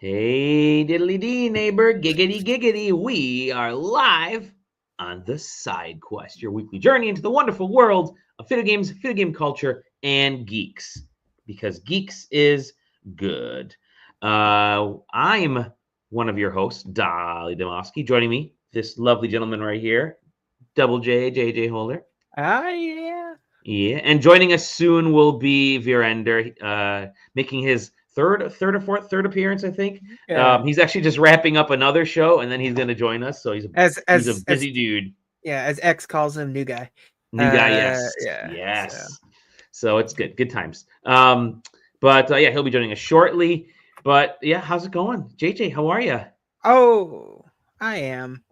Hey, diddly dee, neighbor, giggity giggity. We are live on the SideQuest, your weekly journey into the wonderful world of video games, video game culture, and geeks. Because geeks is good. I'm one of your hosts, Dolly Demofsky. Joining me, this lovely gentleman right here, Double J, JJ Holder. Yeah. Yeah, and joining us soon will be Virender, making his third appearance, I think. Yeah. He's actually just wrapping up another show, and then he's going to join us. So he's a busy dude. Yeah, as X calls him, new guy. New guy, yes, Yeah. yes. So it's good times. But yeah, he'll be joining us shortly. But yeah, how's it going, JJ? How are you? Oh, I am.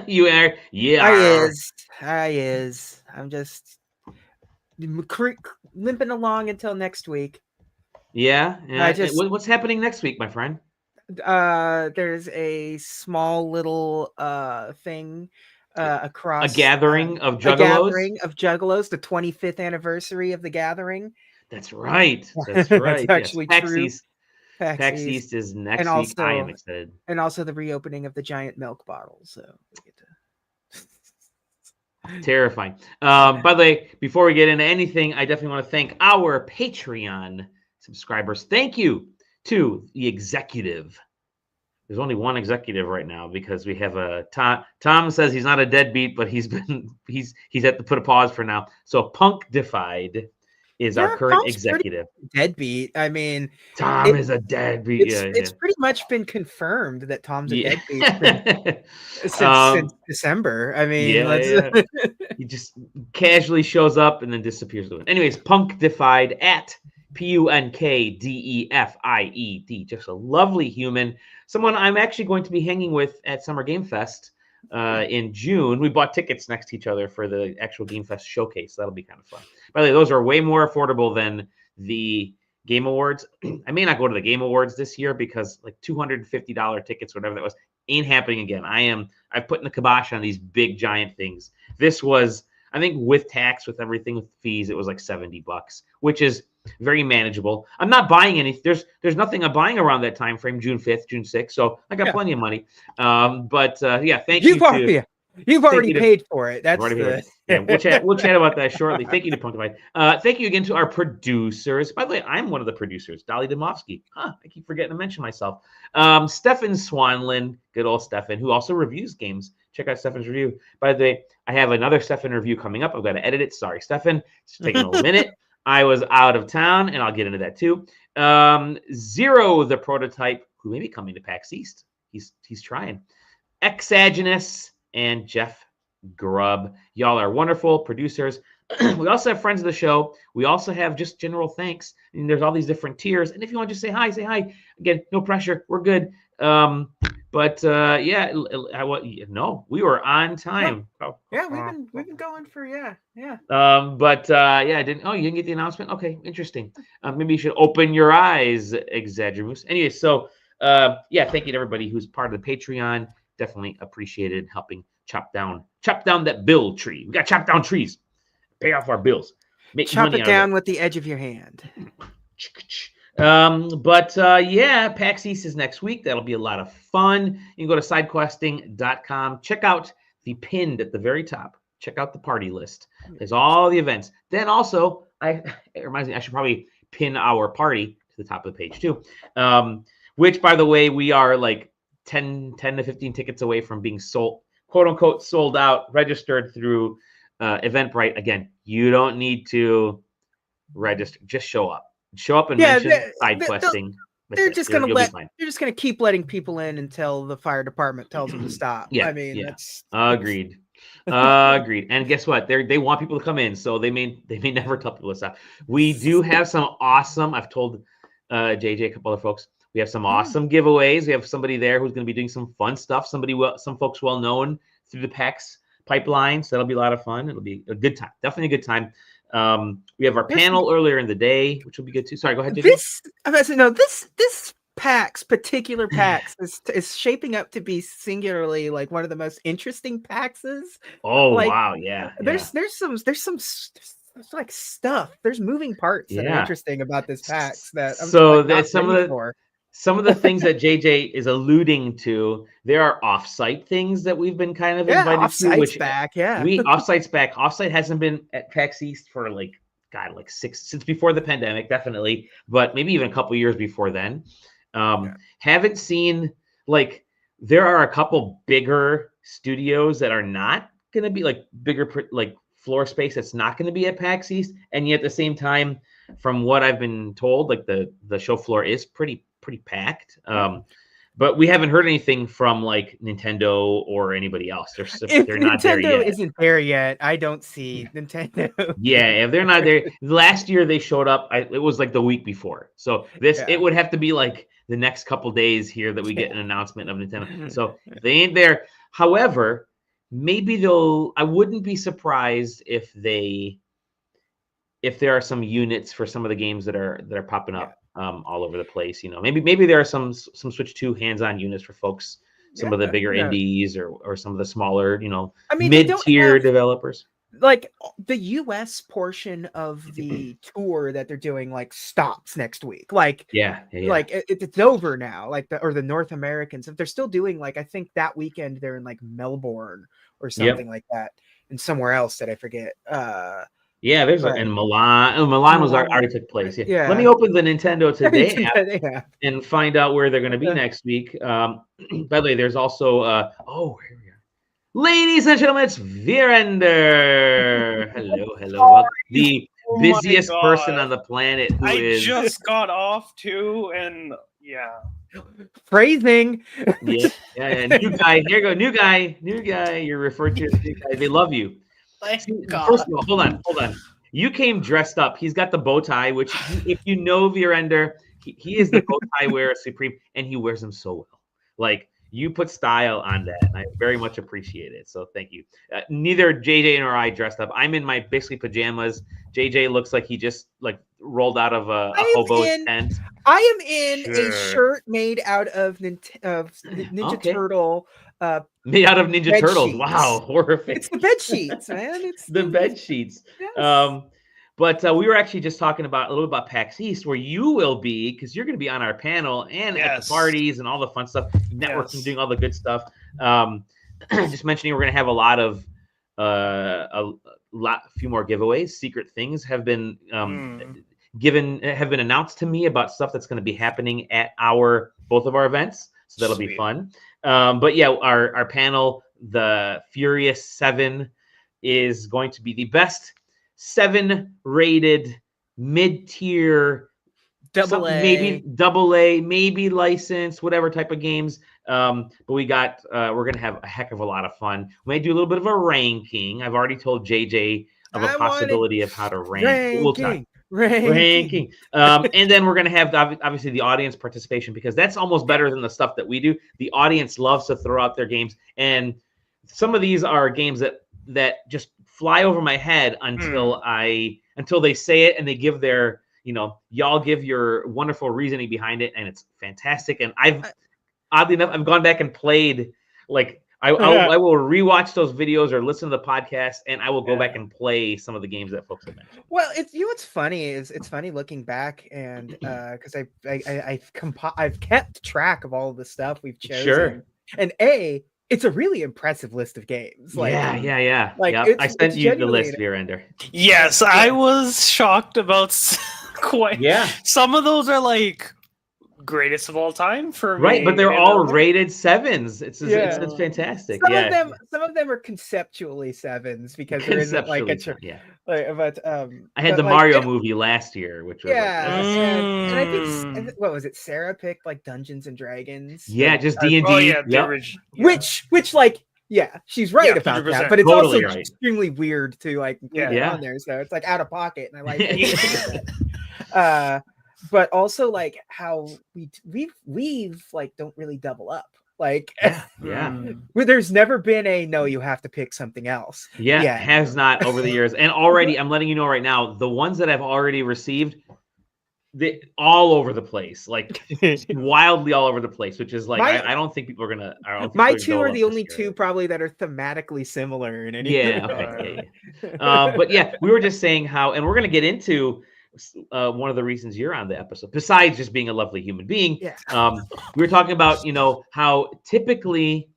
You are, yeah. I is. I'm just limping along until next week. Yeah. What's happening next week, my friend? There's a small little thing across a gathering of a juggalos. gathering of juggalos, the 25th anniversary of the gathering. That's right. That's right. That's actually true. PAX East is next and week. Also, I am excited. And also the reopening of the giant milk bottle. So we get to terrifying. By the way, before we get into anything, I definitely want to thank our Patreon subscribers. Thank you to the executive. There's only one executive right now because we have a Tom says he's not a deadbeat, but he's had to put a pause for now. So Punk Defied is our current executive. Deadbeat. I mean, Tom is a deadbeat. It's pretty much been confirmed that Tom's a deadbeat since December. I mean, he just casually shows up and then disappears. Anyways, Punk Defied at PUNKDEFIED. Just a lovely human. Someone I'm actually going to be hanging with at Summer Game Fest in June. We bought tickets next to each other for the actual Game Fest showcase. That'll be kind of fun. By the way, those are way more affordable than the Game Awards. I may not go to the Game Awards this year because like $250 tickets, whatever that was, ain't happening again. I've put in the kibosh on these big giant things. This was, I think, with tax, with everything, with fees, it was like $70, which is very manageable. I'm not buying any. There's nothing I'm buying around that time frame, June 5th, June 6th. So I got plenty of money. But yeah, thank you. You've already paid for it. That's yeah. We'll chat about that shortly. Thank you to Punktify. Thank you again to our producers. By the way, I'm one of the producers, Dolly Demofsky. I keep forgetting to mention myself. Stefan Swanlin, good old Stefan, who also reviews games. Check out Stefan's review. By the way, I have another Stefan review coming up. I've got to edit it. Sorry, Stefan. It's taking a minute. I was out of town, and I'll get into that too. Zero, the prototype, who may be coming to PAX East. He's trying. Exagenous and Jeff Grubb. Y'all are wonderful producers. We also have friends of the show. We also have just general thanks. And there's all these different tiers. And if you want to just say hi, say hi. Again, no pressure. We're good. But yeah, no, we were on time. Yeah, we've been going for yeah. But yeah, I didn't. Oh, you didn't get the announcement? Okay, interesting. Maybe you should open your eyes, Exaggeramus. Anyway, so yeah, thank you to everybody who's part of the Patreon. Definitely appreciated helping chop down that bill tree. We got to chop down trees, pay off our bills, chop it down with the edge of your hand. But yeah, PAX East is next week. That'll be a lot of fun. You can go to sidequesting.com. Check out the pinned at the very top. Check out the party list. There's all the events. Then also, it reminds me, I should probably pin our party to the top of the page too. Which, by the way, we are like 10 to 15 tickets away from being sold, quote unquote, sold out, registered through Eventbrite. Again, you don't need to register. Just show up. Show up and mention side questing. They're just gonna keep letting people in until the fire department tells them to stop. Yeah, I mean, that's agreed. Agreed. And guess what? They want people to come in, so they may never tell people to stop. We do have some awesome. I've told JJ, a couple other folks. We have some awesome giveaways. We have somebody there who's going to be doing some fun stuff. Some folks well known through the PAX pipeline. So that'll be a lot of fun. It'll be a good time. Definitely a good time. We have our panel earlier in the day, which will be good too. Sorry, go ahead. This particular PAX is shaping up to be singularly like one of the most interesting PAXs. Oh, like, wow, yeah. There's some stuff. There's moving parts that are interesting about this PAX that I'm that's some of the. some of the things that JJ is alluding to, there are offsite things that we've been kind of invited to. Which back, offsite's back. Offsite hasn't been at PAX East for like since before the pandemic, definitely, but maybe even a couple years before then. Haven't seen like there are a couple bigger studios that are not going to be like bigger like floor space that's not going to be at PAX East, and yet at the same time, from what I've been told, like the show floor is pretty packed. But we haven't heard anything from like Nintendo or anybody else. They're not there yet. Nintendo isn't there yet, I don't see Nintendo. Yeah, if they're not there, last year they showed up. It was like the week before, so it would have to be like the next couple days here that we get an announcement of Nintendo. So they ain't there. However, maybe they'll. I wouldn't be surprised if there are some units for some of the games that are popping up all over the place. Maybe there are some Switch 2 hands-on units for folks, some of the bigger indies or some of the smaller, mid-tier developers. Like the US portion of the tour that they're doing like stops next week. Like like it's over now. Like the North Americans, if they're still doing like I think that weekend they're in like Melbourne or something like that, and somewhere else that I forget. There's and Milan. Oh, Milan was already took place. Yeah. Let me open the Nintendo Today app and find out where they're going to be next week. By the way, there's also here we are. Ladies and gentlemen, it's Virender. Hello. Well, the busiest person on the planet. I just got off too, and phrasing. Yeah. New guy. Here you go. New guy. You're referred to as new guy. They love you. First of all, hold on. You came dressed up. He's got the bow tie, which if you know Virender, he is the bow tie wearer supreme, and he wears them so well. Like you put style on that, and I very much appreciate it. So thank you. Neither JJ nor I dressed up. I'm in my basically pajamas. JJ looks like he just like rolled out of a hobo's tent. I am in a shirt made out of Ninja Turtle. Made out of Ninja Turtles. Sheets. Wow, horrific. It's the bed sheets, man. It's the bed sheets. Yes. But we were actually just talking a little about PAX East, where you will be, because you're going to be on our panel and at the parties and all the fun stuff, networking, doing all the good stuff. Just mentioning we're going to have a lot of a few more giveaways. Secret things have been announced to me about stuff that's going to be happening at both of our events. So that'll be fun. But yeah, our panel, the Furious 7, is going to be the best 7-rated mid-tier, maybe AA, maybe licensed, whatever type of games. But we're gonna have a heck of a lot of fun. We may do a little bit of a ranking. I've already told JJ of a possibility of how to rank. We'll talk. Ranking. And then we're going to have obviously the audience participation, because that's almost better than the stuff that we do. The audience loves to throw out their games, and some of these are games that just fly over my head until they say it and they give their, y'all give your wonderful reasoning behind it, and it's fantastic. And oddly enough, I've gone back and played like I will rewatch those videos or listen to the podcast, and I will go back and play some of the games that folks have mentioned. Well, what's funny is it's funny looking back, and because I've kept track of all of the stuff we've chosen. Sure. And it's a really impressive list of games. Like, yeah. Like I sent you the list, Virender. Yes, I was shocked about quite. Yeah, some of those are like greatest of all time for me. Right, but they're all rated 7s. It's fantastic. Some of them are conceptually 7s because there isn't like a I had the Mario movie last year, which was and I think what was it? Sarah picked like Dungeons and Dragons. Yeah, just D&D. Which like she's right about that, but it's totally also extremely weird to like put it on there. So it's like out of pocket, and I like it. But also like how we've like don't really double up. Like there's never been you have to pick something else. It has not over the years. And already I'm letting you know right now, the ones that I've already received, they all over the place, like wildly all over the place, which is like I don't think people are gonna. My two are the only two probably that are thematically similar in any. But we were just saying how, and we're gonna get into one of the reasons you're on the episode, besides just being a lovely human being. Yeah. We were talking about, how typically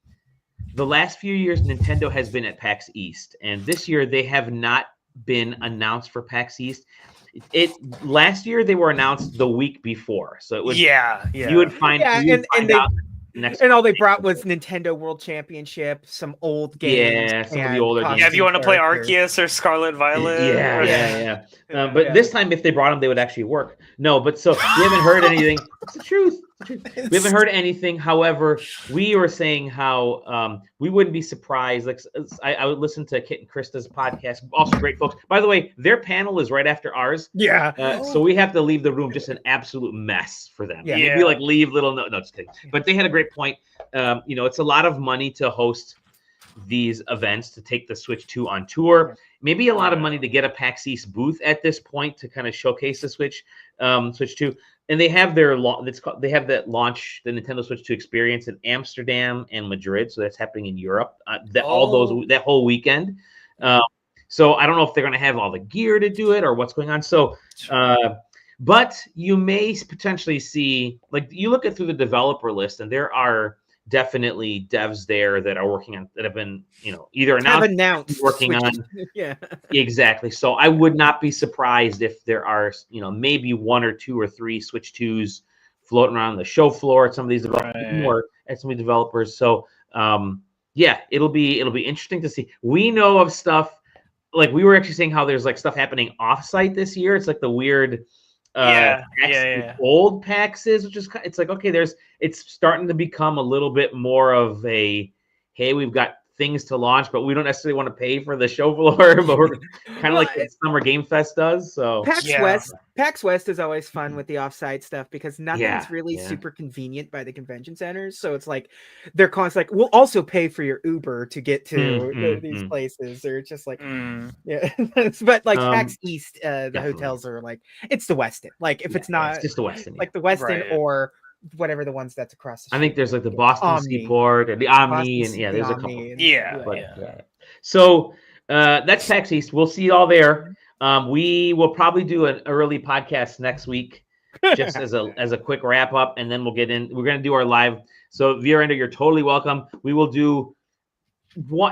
the last few years Nintendo has been at PAX East, and this year they have not been announced for PAX East. Last year they were announced the week before, so it was you would find out next. And all they brought was Nintendo World Championship, some old games, some of the older games. Yeah, if you want to play Arceus or Scarlet Violet, but this time, if they brought them, they would actually work. No, but so we haven't heard anything. It's the truth. We haven't heard anything. However, we were saying how we wouldn't be surprised. Like I would listen to Kit and Krista's podcast, also great folks. By the way, their panel is right after ours. Yeah. So we have to leave the room just an absolute mess for them. Yeah. You'd be like, leave little no, just kidding. But they had a great point. It's a lot of money to host these events, to take the Switch 2 on tour. Maybe a lot of money to get a PAX East booth at this point to kind of showcase the Switch 2. And they have their they have that launch, the Nintendo Switch 2 experience in Amsterdam and Madrid. So that's happening in Europe. That whole weekend. So I don't know if they're going to have all the gear to do it or what's going on. So, but you may potentially see, like, you look through the developer list, and there are definitely devs there that are working on, that have been, either announced working on. Yeah, exactly. So I would not be surprised if there are, maybe 1 or 2 or 3 Switch 2s floating around the show floor at some of these developers. So it'll be interesting to see. We know of stuff, like we were actually saying how there's like stuff happening offsite this year. It's like the weird old PAXs, which is, it's like, okay, it's starting to become a little bit more of a, hey, we've got things to launch, but we don't necessarily want to pay for the show floor, but we're kind of like Summer Game Fest does. So PAX West is always fun with the offsite stuff because nothing's really super convenient by the convention centers. So it's like they're constantly like, we'll also pay for your Uber to get to these places. They're just like, but like PAX East, the hotels are like, it's the Westin. Like if it's not, it's just the Westin, like the Westin or whatever the ones that's across the street. I think there's like the Boston Seaport and the Omni, and there's a couple. So that's PAX East. We'll see you all there. We will probably do an early podcast next week, just as a quick wrap up, and then we'll get in. We're going to do our live. So Viorenda, you're totally welcome. We will do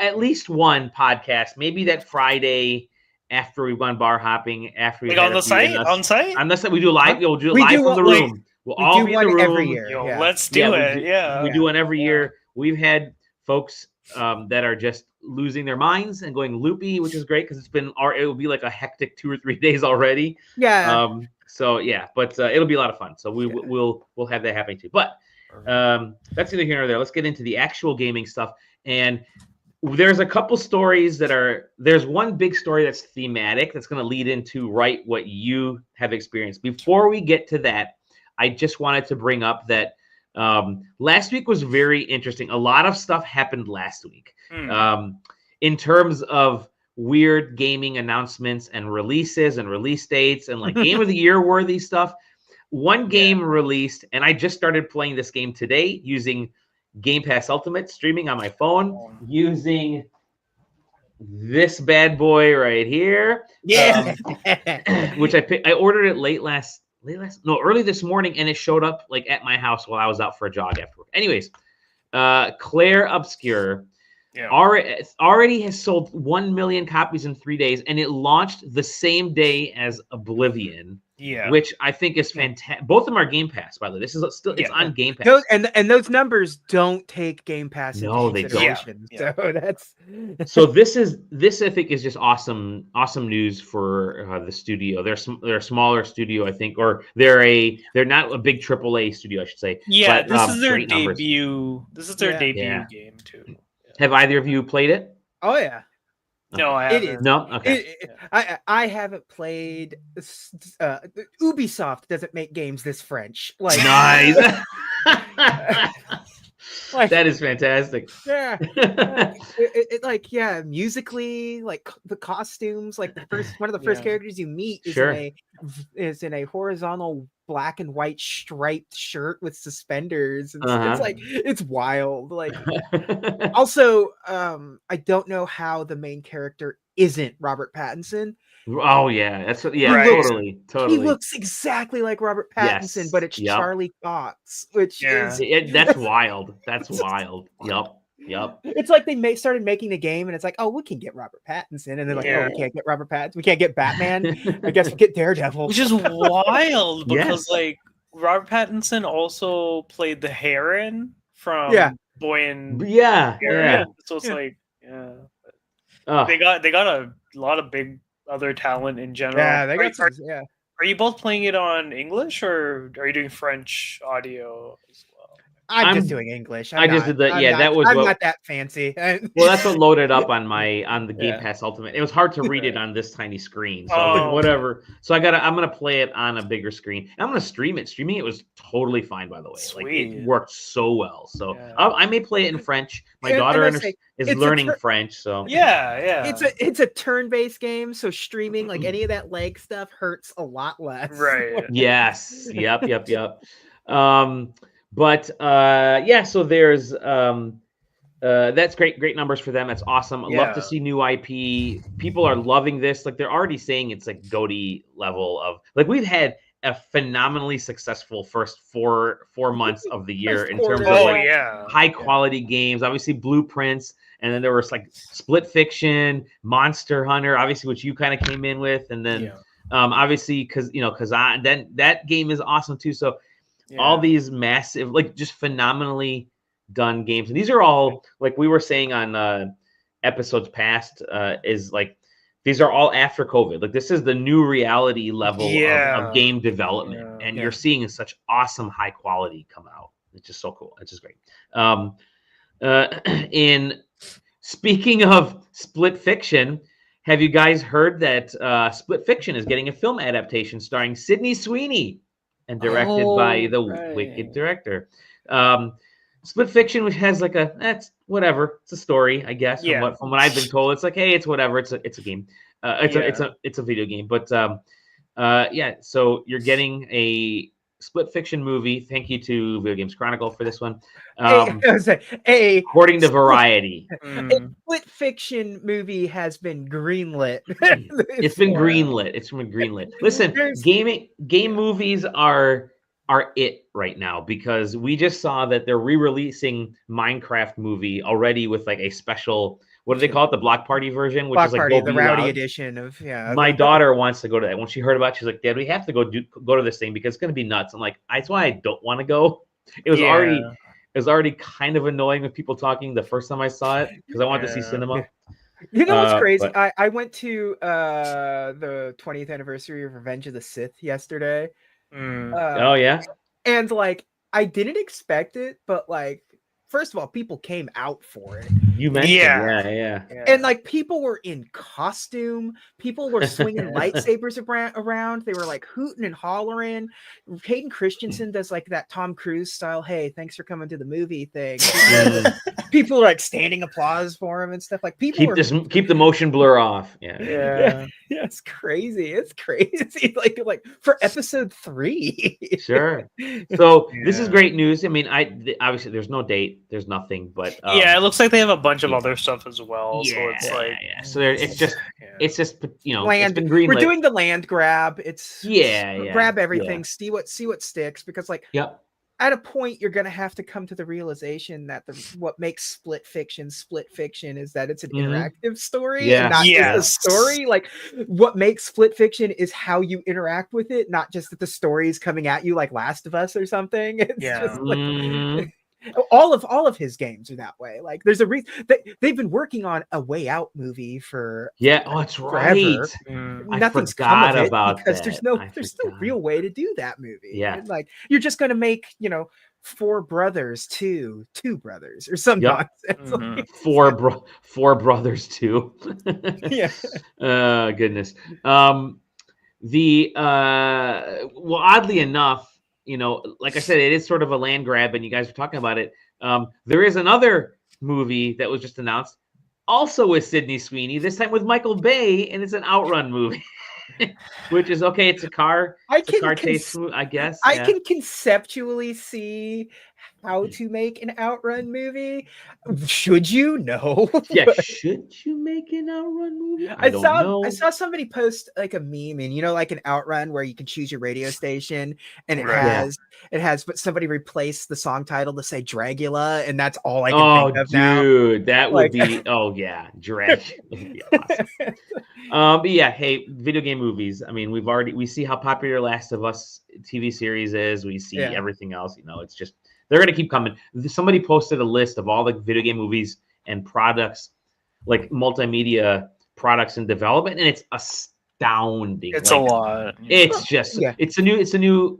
at least one podcast, maybe that Friday after we've gone bar hopping. After we on site, unless we do live, we'll do live from the room. We'll all be in the room every year. Let's do it. We do one every year. We've had folks that are just losing their minds and going loopy, which is great because it will be like a hectic 2 or 3 days already. Yeah. But it'll be a lot of fun. So we'll have that happening too. But that's either here or there. Let's get into the actual gaming stuff. And there's a couple stories there's one big story that's thematic that's going to lead into what you have experienced. Before we get to that, I just wanted to bring up that last week was very interesting. A lot of stuff happened last week in terms of weird gaming announcements and releases and release dates and like Game of the Year worthy stuff. One game released, and I just started playing this game today using Game Pass Ultimate, streaming on my phone, using this bad boy right here. Yeah. Which I ordered it early this morning, and it showed up like at my house while I was out for a jog after work. Anyways, Clair Obscur already has sold 1 million copies in 3 days, and it launched the same day as Oblivion. Which I think is fantastic. Both of them are Game Pass, by the way. This is still it's on Game Pass. Those numbers don't take Game Pass into consideration. So this I think is just awesome news for the studio. They're a smaller studio, I think, or they're not a big AAA studio, I should say. Yeah, but, this is their debut. This is their debut game too. Have either of you played it? Oh yeah. No, I haven't. No, okay. I haven't played. Ubisoft doesn't make games this French. Like nice. That is fantastic. Yeah. Musically, like the costumes, like one of the first characters you meet is in a horizontal black and white striped shirt with suspenders. It's like it's wild. Like also, I don't know how the main character isn't Robert Pattinson. Oh yeah, that's totally. He looks exactly like Robert Pattinson, but it's Charlie Cox, which is that's wild. That's wild. Yep. It's like they started making the game, and it's like, oh, we can get Robert Pattinson, and they're like, oh, we can't get Robert Pattinson, we can't get Batman. I guess we'll get Daredevil, which is wild because like Robert Pattinson also played the Heron from Boy and yeah. So it's like they got a lot of big other talent in general. Yeah, they got Are you both playing it on English or are you doing French audio as well? I'm just doing English. I'm not that fancy. Well, that's what loaded up on the Game Pass Ultimate. It was hard to read it on this tiny screen, so whatever. So I'm gonna play it on a bigger screen. And I'm gonna stream it. Streaming it was totally fine, by the way. Sweet. Like it worked so well. So I may play it in French. My daughter is learning French, so It's a turn-based game, so streaming like any of that leg stuff hurts a lot less. Right. Yes. Yep. But so there's that's great numbers for them. That's awesome. I love to see new IP. People are loving this. Like they're already saying it's like GOTY level of like we've had a phenomenally successful first four months of the year in terms of high quality games. Obviously Blueprints, and then there was like Split Fiction, Monster Hunter, obviously which you kind of came in with, and then obviously because then that game is awesome too. So all these massive, like just phenomenally done games. And these are all, like we were saying on episodes past, is like, these are all after COVID. Like this is the new reality level of game development. And you're seeing such awesome high quality come out. It's just so cool. It's just great. In speaking of Split Fiction, have you guys heard that Split Fiction is getting a film adaptation starring Sydney Sweeney and directed by the Wicked director? Split Fiction, which has like that's whatever. It's a story, I guess. From what I've been told, it's like, hey, it's whatever. It's a game. It's a video game. But so you're getting a Split Fiction movie. Thank you to Video Games Chronicle for this one. According to Variety, a Split Fiction movie has been greenlit. It's been greenlit. Listen, game movies are it right now because we just saw that they're re-releasing Minecraft movie already with like a special, what do they call it, the Block Party version, which is like the rowdy edition of My daughter wants to go to that. When she heard about it, she's like, Dad, we have to go to this thing because it's going to be nuts. I'm like, that's why I don't want to go. It was already kind of annoying with people talking the first time I saw it because I wanted to see cinema. You know what's crazy? I went to the 20th anniversary of Revenge of the Sith yesterday. And like I didn't expect it, but like first of all, people came out for it. You mentioned, yeah. And like people were in costume. People were swinging lightsabers around. They were like hooting and hollering. Hayden Christensen does like that Tom Cruise style, hey, thanks for coming to the movie thing. People are like standing applause for him and stuff. Like people keep the motion blur off. Yeah, it's crazy. It's crazy. like for episode 3. Sure. So this is great news. I mean, obviously there's no date. There's nothing, but it looks like they have a bunch of other stuff as well. So it's like so it's just land. It's been greenlit. We're doing the land grab. It's grab everything. Yeah. See what sticks because like at a point you're gonna have to come to the realization that what makes Split Fiction is that it's an interactive story and not just a story. Like what makes Split Fiction is how you interact with it, not just that the story is coming at you like Last of Us or something. It's just like all of his games are that way. Like there's a reason they've been working on a Way Out movie for that's right. Nothing's come of it because there's no real way to do that movie. And like you're just gonna make 4 brothers 2 brothers or some nonsense. Four brothers 2. Goodness. Oddly enough, like I said, it is sort of a land grab, and you guys were talking about it. There is another movie that was just announced, also with Sydney Sweeney, this time with Michael Bay, and it's an Outrun movie. Which is okay. It's a car. I guess. I can conceptually see how to make an Outrun movie. Should you? No. Yeah, should you make an Outrun movie? I saw somebody post like a meme, and like an Outrun where you can choose your radio station, and it has, but somebody replaced the song title to say Dragula, and that's all I can think of now. Dude, that would be Dragula would be awesome. But yeah, hey, video game movies. I mean, we see how popular Last of Us TV series is. We see everything else. It's just they're gonna keep coming. Somebody posted a list of all the video game movies and products, like multimedia products in development, and it's astounding. It's a lot. It's just it's a new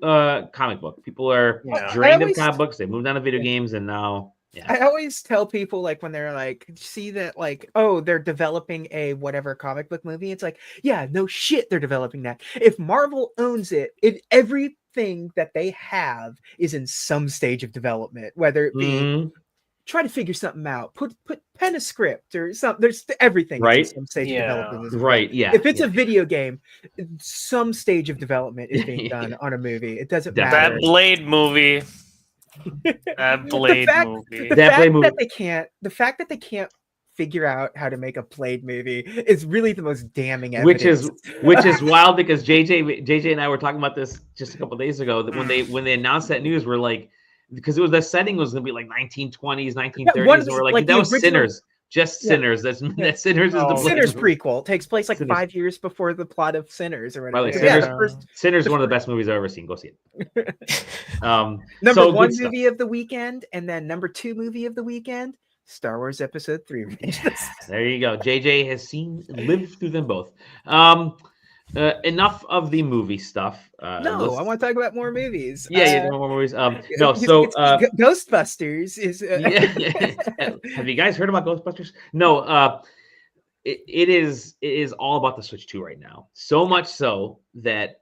comic book. People are drained of comic books. They moved on to video games, and now. Yeah. I always tell people, like, when they're like, see that, like, oh, they're developing a whatever comic book movie. It's like, yeah, no shit, they're developing that. If Marvel owns it, everything that they have is in some stage of development, whether it be try to figure something out, put pen a script or something. There's everything right. In some stage of development. Right. Yeah. If it's a video game, some stage of development is being done on a movie. It doesn't matter. That Blade movie. The fact that they can't figure out how to make a Blade movie is really the most damning evidence. Which is wild, because JJ and I were talking about this just a couple of days ago, that when they announced that news, we're like, because it was the setting was gonna be like 1920s, 1930s, and we're like that was original... Sinners. Just Sinners. That Sinners is the Sinners prequel. It takes place like 5 years before the plot of Sinners or whatever. Sinners is one of the best movies I've ever seen. Go see it. Number one movie of the weekend, and then number 2 movie of the weekend, Star Wars Episode 3. There you go. JJ has lived through them both. Enough of the movie stuff. I want to talk about more movies. More movies. Ghostbusters is. Have you guys heard about Ghostbusters? No. It is all about the Switch 2 right now. So much so that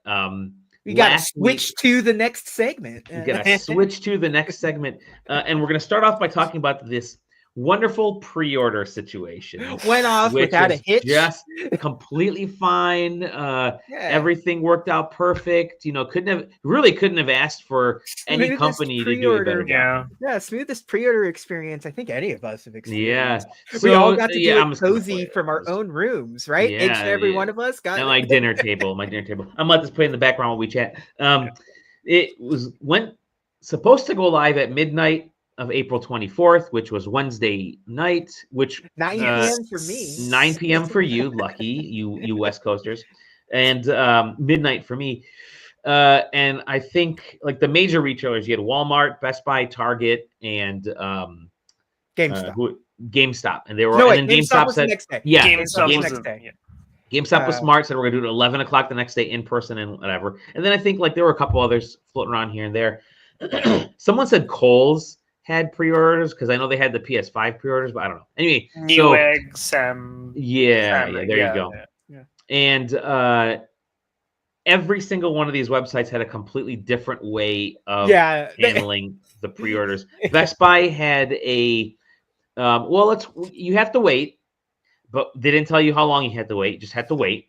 we got to switch to the next segment. We got to switch to the next segment, and we're going to start off by talking about this wonderful pre-order situation. Went off without a hitch. Just completely fine. Everything worked out perfect. Couldn't have asked for any company to do a better job. Smoothest pre-order experience I think any of us have experienced. Yeah. We all got to do it cozy from our own rooms, right? Yeah, each and every one of us got and my dinner table. I'm gonna let this play in the background while we chat. It went supposed to go live at midnight of April 24th, which was Wednesday night, which 9 p.m. for me. 9 p.m. for you, lucky you West Coasters, and midnight for me. And I think like the major retailers, you had Walmart, Best Buy, Target, and GameStop, and they were. GameStop said, next day. Yeah, GameStop was next day. GameStop was smart, said we're gonna do it at 11 o'clock the next day in person and whatever. And then I think like there were a couple others floating around here and there. Someone said Kohl's had pre-orders, because I know they had the PS5 pre-orders, but I don't know. Anyway, Newegg, there you go. Yeah. And every single one of these websites had a completely different way of handling the pre-orders. Best Buy had a you have to wait, but they didn't tell you how long you had to wait. You just had to wait.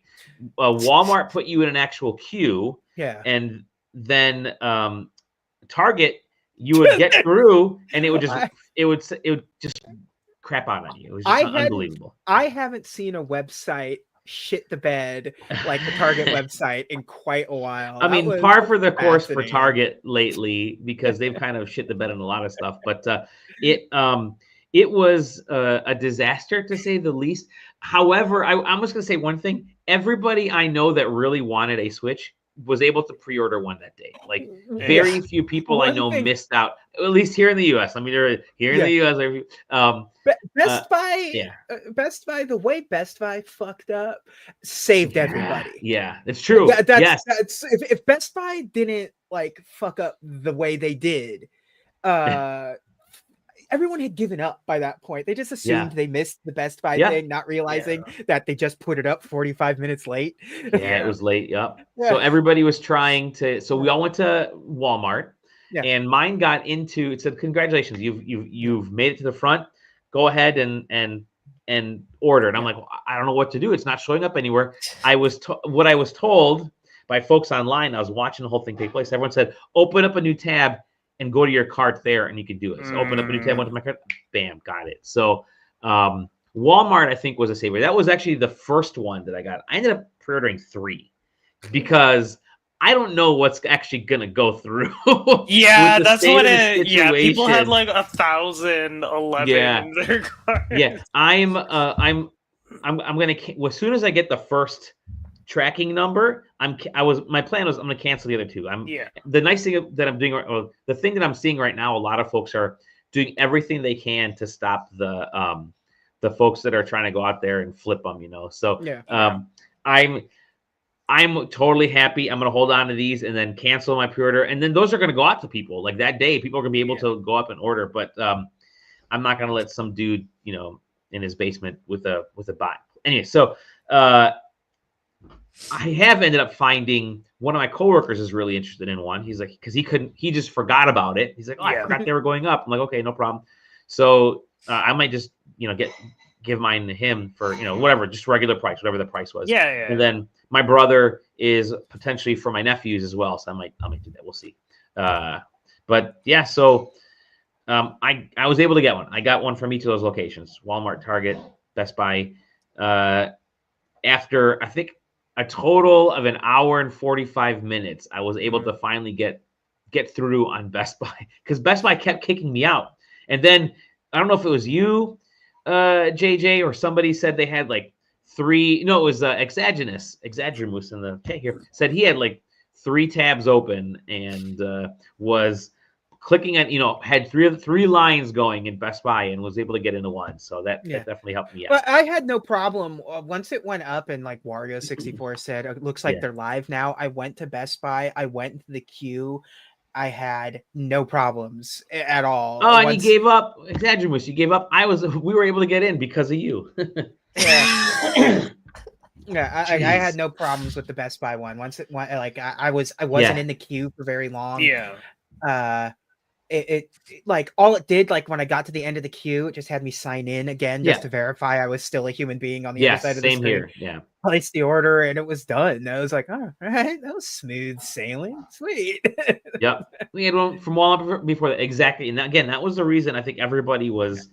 Walmart put you in an actual queue. Yeah. And then Target, you would get through, and it would just crap out on you. It was just unbelievable. I haven't seen a website shit the bed like the Target website in quite a while. I mean, par for the course for Target lately, because they've kind of shit the bed on a lot of stuff. But it was a disaster, to say the least. However, I'm just going to say one thing. Everybody I know that really wanted a Switch was able to pre-order one that day. Like very few people I know missed out, at least here in the US. I mean, here in the US, Best Buy, the way Best Buy fucked up saved everybody. Yeah, it's true. That's if Best Buy didn't like fuck up the way they did, everyone had given up by that point. They just assumed they missed the Best Buy thing, not realizing that they just put it up 45 minutes late. It was late. Yep. Yeah. So everybody was trying to. So we all went to Walmart, and mine got into. It said, "Congratulations, you've made it to the front. Go ahead and and order. And I'm like, well, I don't know what to do. It's not showing up anywhere. What I was told by folks online, I was watching the whole thing take place. Everyone said, open up a new tab and go to your cart there, and you can do it. So open up a new tab, went to my cart, bam, got it. So Walmart, I think, was a saver. That was actually the first one that I got. I ended up pre-ordering 3 because I don't know what's actually gonna go through. Yeah, that's what it. Yeah, people had like 1,011 in their cart. Yeah, I'm gonna, as soon as I get the first tracking number, my plan was I'm gonna cancel the other 2. The nice thing that I'm doing, or the thing that I'm seeing right now, a lot of folks are doing everything they can to stop the folks that are trying to go out there and flip them, So I'm totally happy. I'm going to hold on to these and then cancel my pre-order. And then those are going to go out to people. Like that day, people are going to be able to go up and order. But I'm not going to let some dude, in his basement with a bot. Anyway, so I have ended up finding one of my coworkers is really interested in one. He's like, because he just forgot about it. He's like, I forgot they were going up. I'm like, okay, no problem. So I might just, give mine to him for, whatever, just regular price, whatever the price was. And then my brother is potentially for my nephews as well. So I might do that. We'll see. But yeah, so I was able to get one. I got one from each of those locations, Walmart, Target, Best Buy. After I think a total of an hour and 45 minutes, I was able to finally get through on Best Buy because Best Buy kept kicking me out. And then I don't know if it was you, JJ, or somebody said they had like 3. No, it was Exaginous in the chat here said he had like 3 tabs open and was clicking on, had three lines going in Best Buy and was able to get into one. So that definitely helped me out. But I had no problem once it went up and like Wario64 said, it looks like they're live now. I went to Best Buy. I went into the queue. I had no problems at all. Oh, and you gave up, Exaginous. You gave up. We were able to get in because of you. I had no problems with the Best Buy one. Once it went, like I wasn't in the queue for very long. It like all it did, like when I got to the end of the queue, it just had me sign in again just to verify I was still a human being on the other side of the screen. Here. Placed the order and it was done. I was like, all right, that was smooth sailing. Sweet. We had one from Walmart before that. Exactly. And again, that was the reason I think everybody was.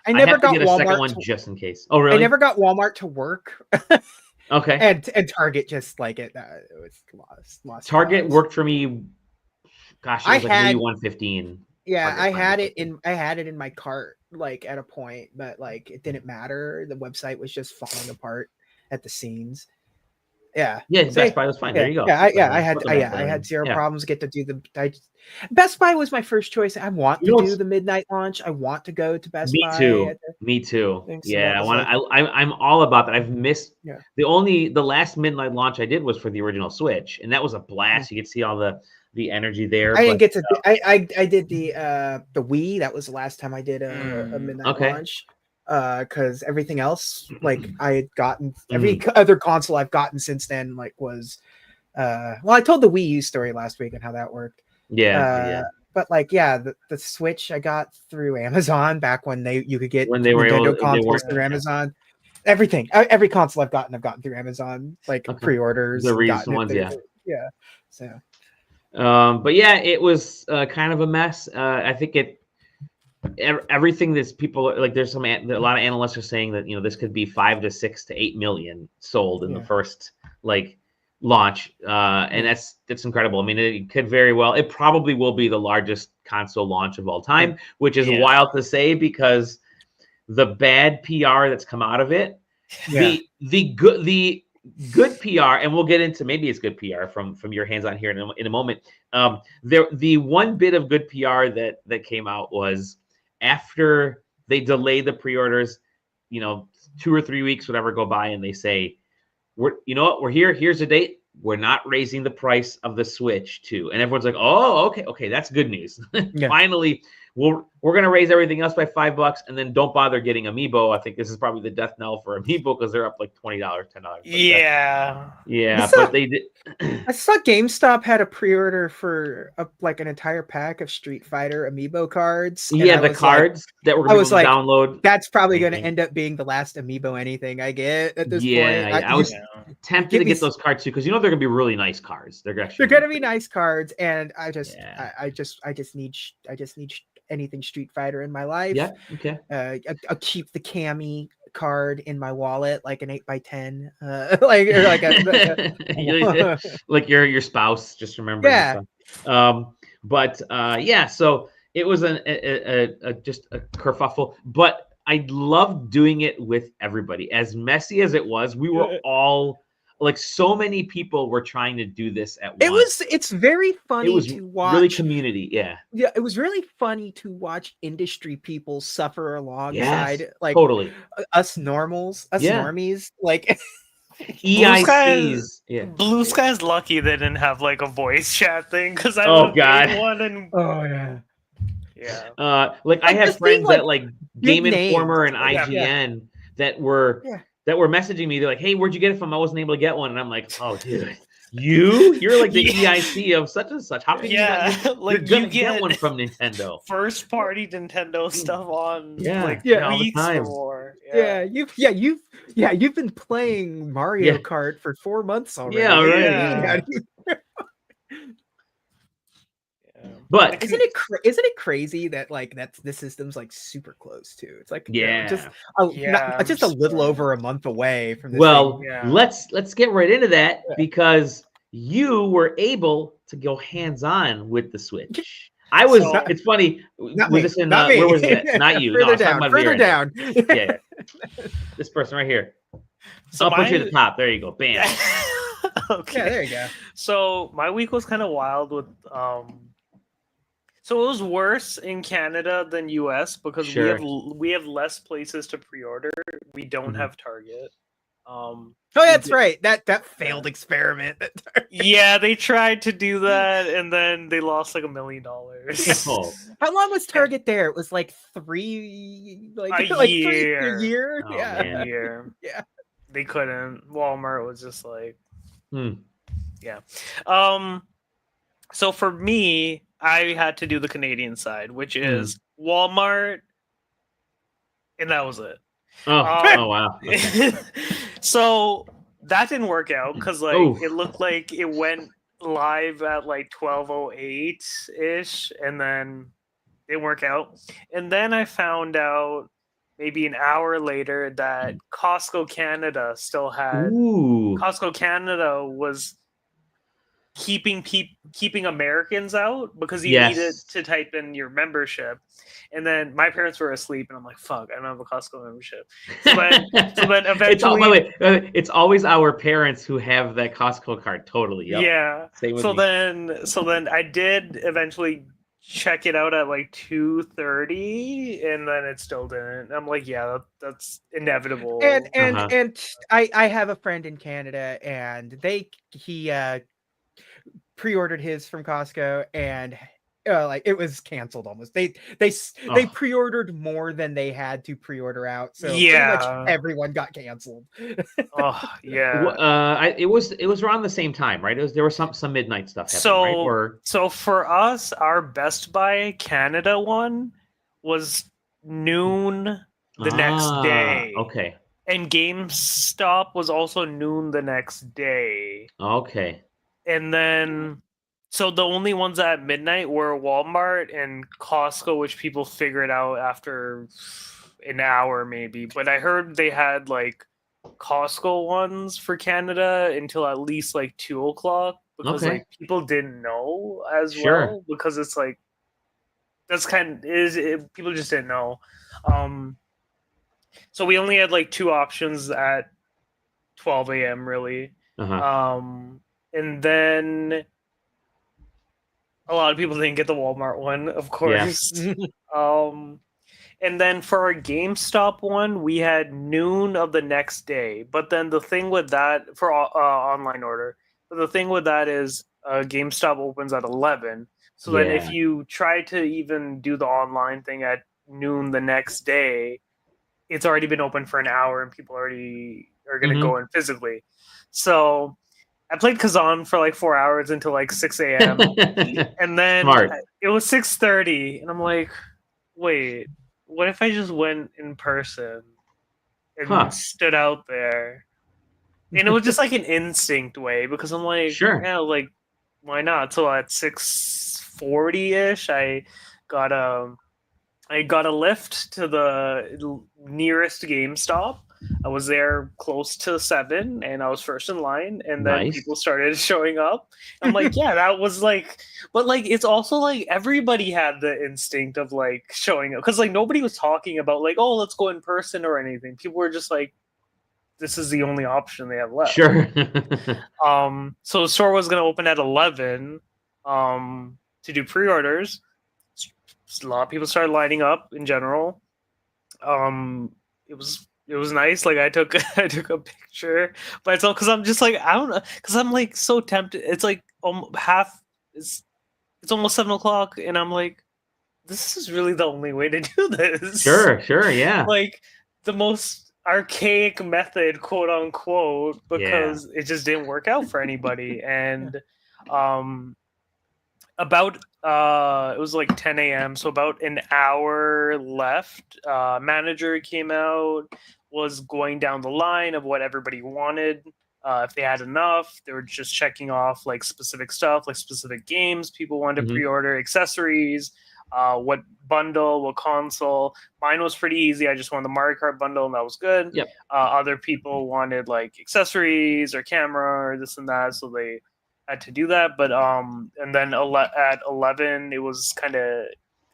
I never got a second one just in case. Oh, really? I never got Walmart to work. Okay. And Target just like it was lost. Target worked for me. Gosh, it was like maybe 115. Yeah, I had it in my cart like at a point, but like it didn't matter. The website was just falling apart at the seams. Yeah. Best Buy was fine. There you go. I had zero problems. Get to do Best Buy was my first choice. I want to do the midnight launch. I want to go to Best Buy. Me too. Yeah, I'm all about that. I've missed the last midnight launch I did was for the original Switch, and that was a blast. You could see all the energy there. I didn't get to. I did the Wii. That was the last time I did a midnight launch. Because everything else, like I had gotten every other console I've gotten since then, like was I told the Wii U story last week and how that worked. But like the Switch I got through Amazon back when you could get Nintendo consoles through Amazon. Everything, every console I've gotten through Amazon, like pre-orders. The recent ones, So but it was kind of a mess. I think everything that's people like there's a lot of analysts are saying that this could be 5 to 6 to 8 million sold in the first launch, and that's incredible. I mean, it could very well, it probably will be the largest console launch of all time, which is wild to say because the bad PR that's come out of it, the good PR, and we'll get into maybe it's good PR from your hands on here in a moment. The one bit of good PR that came out was after they delay the pre-orders, 2 or 3 weeks, whatever, go by, and they say, we're here. Here's a date. We're not raising the price of the Switch too. And everyone's like, oh, okay, that's good news. we're gonna raise everything else by $5, and then don't bother getting Amiibo. I think this is probably the death knell for Amiibo because they're up like $20, $10. Yeah, but they did. I saw GameStop had a pre-order for like an entire pack of Street Fighter Amiibo cards. Yeah, the cards that we're going to download. That's probably going to end up being the last Amiibo anything I get at this point. Yeah, I was tempted to get those cards too because they're going to be really nice cards. They're going to be nice cards, and I just need anything Street Fighter in my life. Yeah, okay. I'll keep the Cammy card in my wallet, like an 8x10, like your spouse. Just remember. Yeah. So it was just a kerfuffle, but I loved doing it with everybody. As messy as it was, we were all. Like so many people were trying to do this at once. It's very funny to watch. Really community, yeah. Yeah, it was really funny to watch industry people suffer alongside totally us normies, like EICs. Blue Sky's lucky they didn't have like a voice chat thing because I one and I have friends that like Game Informer and IGN that were messaging me. They're like, "Hey, where'd you get it from? I wasn't able to get one." And I'm like, "Oh, dude, you're like the EIC of such and such. How can you get one from Nintendo? First party Nintendo stuff on all the time. You've been playing Mario Kart for 4 months already. Yeah, right. But isn't it crazy that like the system's like super close to? It's like just a little over a month away from this. Well, let's get right into that because you were able to go hands-on with the Switch. I was. It's funny. Where was it? Not you. Further down. Yeah. This person right here. So I'll put you at the top. There you go. Bam. Okay. Yeah, there you go. So my week was kind of wild with So it was worse in Canada than US because we have less places to pre-order. We don't have Target. That's right. That failed experiment. Yeah, they tried to do that and then they lost like $1 million. How long was Target there? It was like a year. A year. Yeah. They couldn't. Walmart was just like yeah. So for me, I had to do the Canadian side, which is Walmart, and that was it. Oh wow. Okay. So that didn't work out because it looked like it went live at like 12:08-ish, and then it didn't work out. And then I found out maybe an hour later that Costco Canada still had. Costco Canada was keeping Americans out because you needed to type in your membership. And then my parents were asleep and I'm like, fuck, I don't have a Costco membership. So then eventually it's always our parents who have that Costco card. Totally. Yep. Yeah. So then I did eventually check it out at like 2:30 and then it still didn't. I'm like, that's inevitable. And I have a friend in Canada and he pre-ordered his from Costco and it was canceled almost. They pre-ordered more than they had to pre-order out, so pretty much everyone got canceled. It was around the same time, right? There was some midnight stuff happening, right? So for us, our Best Buy Canada one was noon the next day. Okay. And GameStop was also noon the next day. Okay. And then, so the only ones at midnight were Walmart and Costco, which people figured out after an hour maybe. But I heard they had like Costco ones for Canada until at least like 2:00 because like people didn't know as well because it's like that's people just didn't know. So we only had like two options at 12 a.m. really. And then a lot of people didn't get the Walmart one, of course. And then for our GameStop one, we had noon of the next day. But then the thing with that, for online order, but the thing with that is GameStop opens at 11. So then if you try to even do the online thing at noon the next day, it's already been open for an hour and people already are going to go in physically. So I played Kazan for like 4 hours until like 6 a.m. and then it was 6:30 and I'm like, wait, what if I just went in person and stood out there? And it was just like an instinct way because I'm like, yeah, like why not? So at 6:40ish, I got a lift to the nearest GameStop. I was there close to 7, and I was first in line. And then people started showing up. I'm like, yeah, that was like, but like, it's also like everybody had the instinct of like showing up because like nobody was talking about like, oh, let's go in person or anything. People were just like, this is the only option they have left. Sure. So the store was going to open at 11 to do pre-orders. A lot of people started lining up in general. It was nice. Like I took a picture, but it's all because I'm just like I don't know because I'm like so tempted. It's like it's almost 7:00, and I'm like, this is really the only way to do this. Sure, yeah. Like the most archaic method, quote unquote, because it just didn't work out for anybody. And about it was like 10 a.m. so about an hour left. Manager came out, was going down the line of what everybody wanted. If they had enough, they were just checking off like specific stuff, like specific games people wanted to pre-order, accessories, what bundle, what console. Mine was pretty easy. I just wanted the Mario Kart bundle, and that was good. Yep. Other people wanted like accessories or camera or this and that, so they had to do that. But and then at 11, it was kind of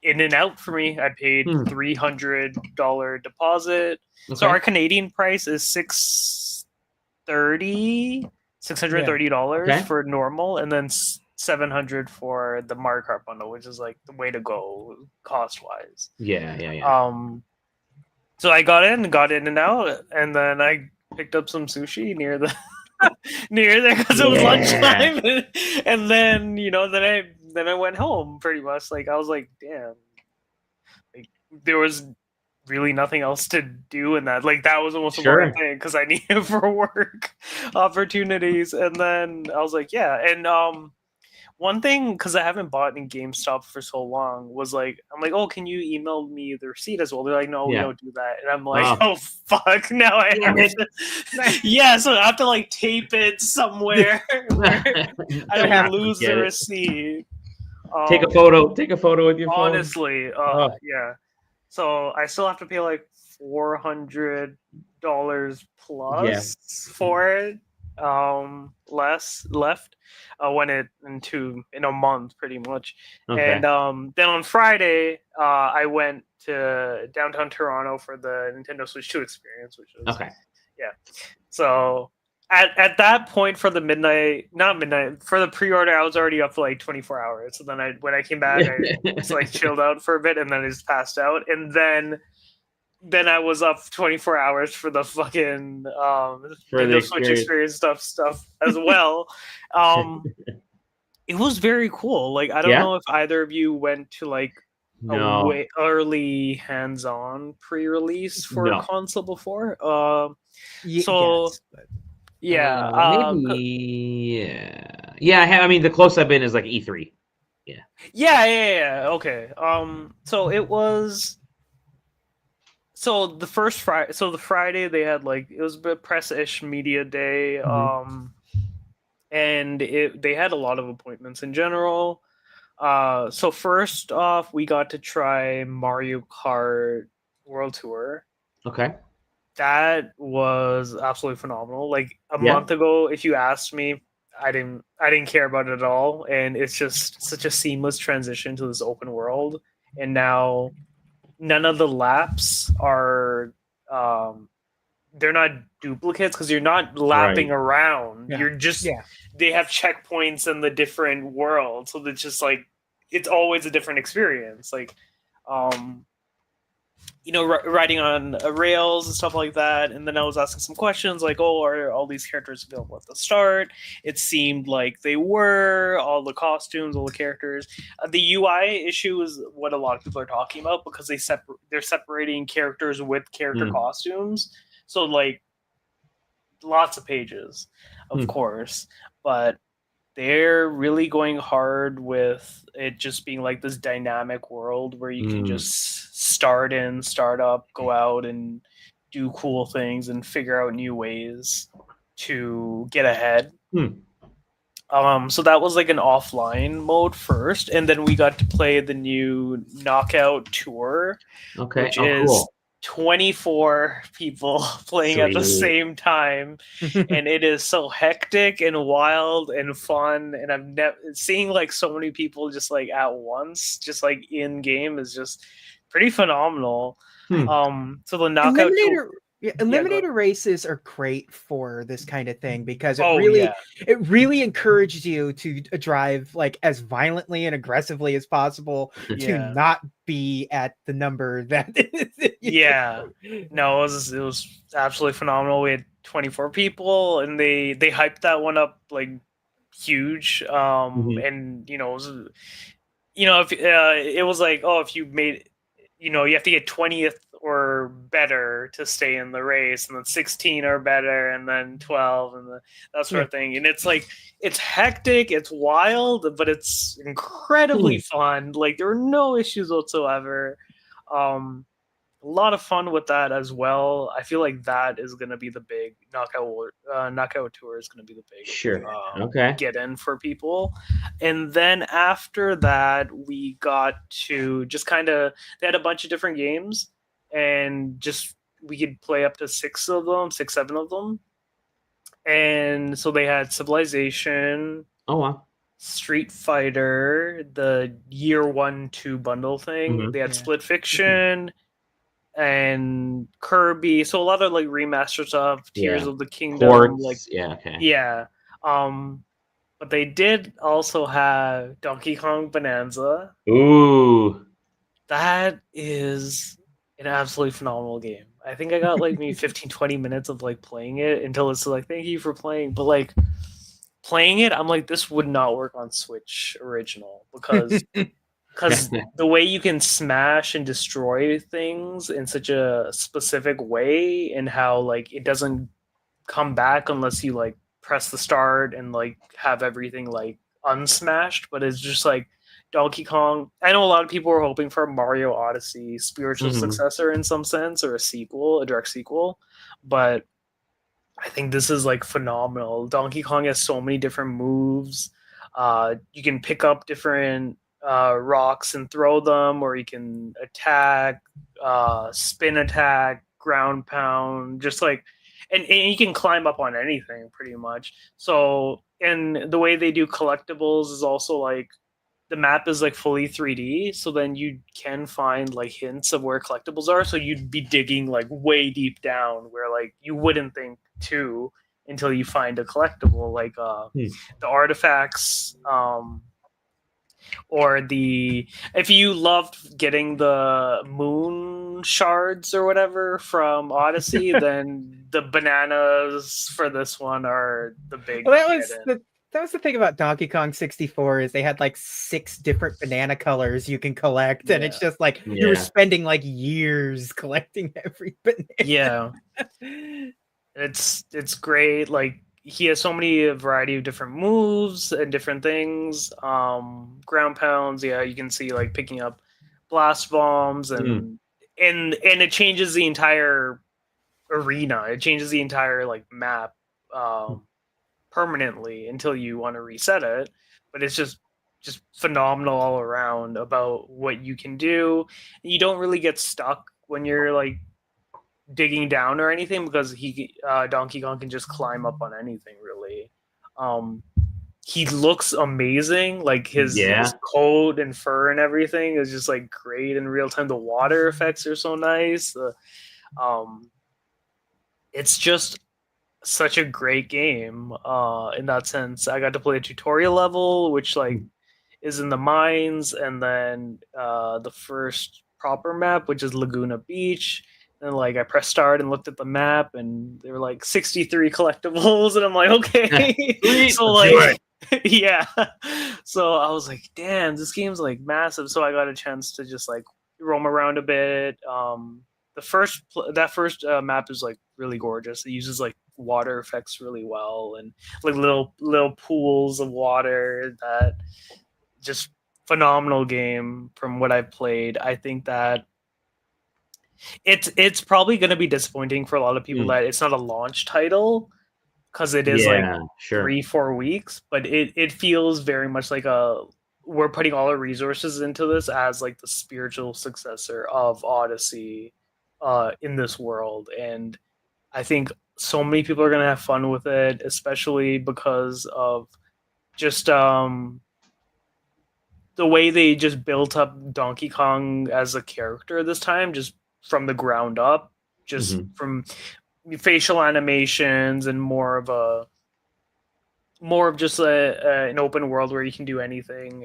in and out for me. I paid $300 deposit. Okay. So our Canadian price is $630 for normal, and then $700 for the Mario Kart bundle, which is like the way to go cost wise. Yeah. So I got in and out, and then I picked up some sushi near there because it was lunchtime, and then then I went home pretty much. Like I was like, damn, like there was really nothing else to do in that. Like that was almost a important thing because I needed for work opportunities. And then I was like, yeah. And one thing, because I haven't bought in GameStop for so long, was like, I'm like, oh, can you email me the receipt as well? They're like, no, we don't do that. And I'm like, oh fuck, now I have it. So I have to like tape it somewhere where I don't lose the receipt. Take a photo with your phone. Honestly, yeah. So I still have to pay like $400 plus for it. Less left when in a month pretty much. And then on Friday I went to downtown Toronto for the Nintendo Switch 2 experience, which was so at that point for the for the pre-order I was already up for like 24 hours. So then when I came back I just like chilled out for a bit and then I just passed out, and then I was up 24 hours for the fucking Nintendo Switch experience stuff as well. It was very cool. Like I don't know if either of you went to like a way early hands-on pre-release for a console before. Maybe. I have. I mean, the closest I've been is like E3. Yeah. Okay. So it was. So the first Friday, the Friday they had like it was a press-ish media day, and they had a lot of appointments in general. So first off, we got to try Mario Kart World Tour. Okay. That was absolutely phenomenal. Like a month ago, if you asked me, I didn't care about it at all, and it's just such a seamless transition to this open world. And now none of the laps are they're not duplicates because you're not lapping around. You're just they have checkpoints in the different worlds, so it's just like it's always a different experience. Like riding on rails and stuff like that. And then I was asking some questions like, oh, are all these characters available at the start? It seemed like they were, all the costumes, all the characters. The UI issue is what a lot of people are talking about because they're separating characters with character costumes. So like lots of pages, of course, but they're really going hard with it just being like this dynamic world where you can just start in, start up, go out and do cool things and figure out new ways to get ahead. So that was like an offline mode first, and then we got to play the new Knockout Tour, which is cool. 24 people playing at the same time, and it is so hectic and wild and fun. And I'm seeing like so many people just like at once, just like in game, is just pretty phenomenal. So the Knockout Tour. Eliminator races are great for this kind of thing because it really encourages you to drive like as violently and aggressively as possible to not be at the number that no, it was absolutely phenomenal. We had 24 people and they hyped that one up like huge. And it was if it was like, oh, if you made you have to get 20th or better to stay in the race, and then 16 or better, and then 12, and that sort of thing. And it's like, it's hectic, it's wild, but it's incredibly fun. Like there are no issues whatsoever. A lot of fun with that as well. I feel like that is going to be the big knockout tour is going to be the big get in for people. And then after that, we got to just kind of, they had a bunch of different games, and just we could play up to 7 of them. And so they had Civilization. Oh wow. Street Fighter, the year 1-2 bundle thing. They had Split Fiction. And Kirby, so a lot of like remasters of Tears of the Kingdom, ports. But they did also have Donkey Kong Bonanza. Ooh, that is an absolutely phenomenal game. I think I got like maybe 15-20 minutes of like playing it until it's like, thank you for playing. But like playing it, I'm like, this would not work on Switch original because the way you can smash and destroy things in such a specific way, and how like it doesn't come back unless you like press the start and like have everything like unsmashed, but it's just like Donkey Kong. I know a lot of people were hoping for a Mario Odyssey spiritual successor in some sense, or a direct sequel, but I think this is like phenomenal. Donkey Kong has so many different moves. You can pick up different rocks and throw them, or you can attack, spin attack, ground pound, just like, and you can climb up on anything pretty much. So, and the way they do collectibles is also like, the map is like fully 3D, so then you can find like hints of where collectibles are. So you'd be digging like way deep down where like you wouldn't think to until you find a collectible, like the artifacts, or if you loved getting the moon shards or whatever from Odyssey, then the bananas for this one are the big. Well, that was the thing about Donkey Kong 64 is they had like 6 different banana colors you can collect, and it's just like you were spending like years collecting every banana. Yeah, it's great. Like he has so many variety of different moves and different things. Ground pounds, you can see like picking up blast bombs and it changes the entire arena. It changes the entire like map permanently until you want to reset it. But it's just phenomenal all around about what you can do. You don't really get stuck when you're like digging down or anything, because Donkey Kong can just climb up on anything really. He looks amazing, like his coat and fur and everything is just like great in real time. The water effects are so nice. It's just such a great game in that sense. I got to play a tutorial level, which like is in the mines, and then the first proper map, which is Laguna Beach. And like I pressed start and looked at the map, and there were like 63 collectibles, and I'm like, okay. So like, yeah. So I was like, damn, this game's like massive. So I got a chance to just like roam around a bit. That first map is like really gorgeous. It uses like water effects really well, and like little pools of water. That just phenomenal game from what I've played. I think that it's probably going to be disappointing for a lot of people that it's not a launch title, because it is like 3-4 weeks, but it feels very much like we're putting all our resources into this as like the spiritual successor of Odyssey in this world. And I think so many people are going to have fun with it, especially because of just the way they just built up Donkey Kong as a character this time, just from the ground up, just from facial animations and more of just an open world where you can do anything.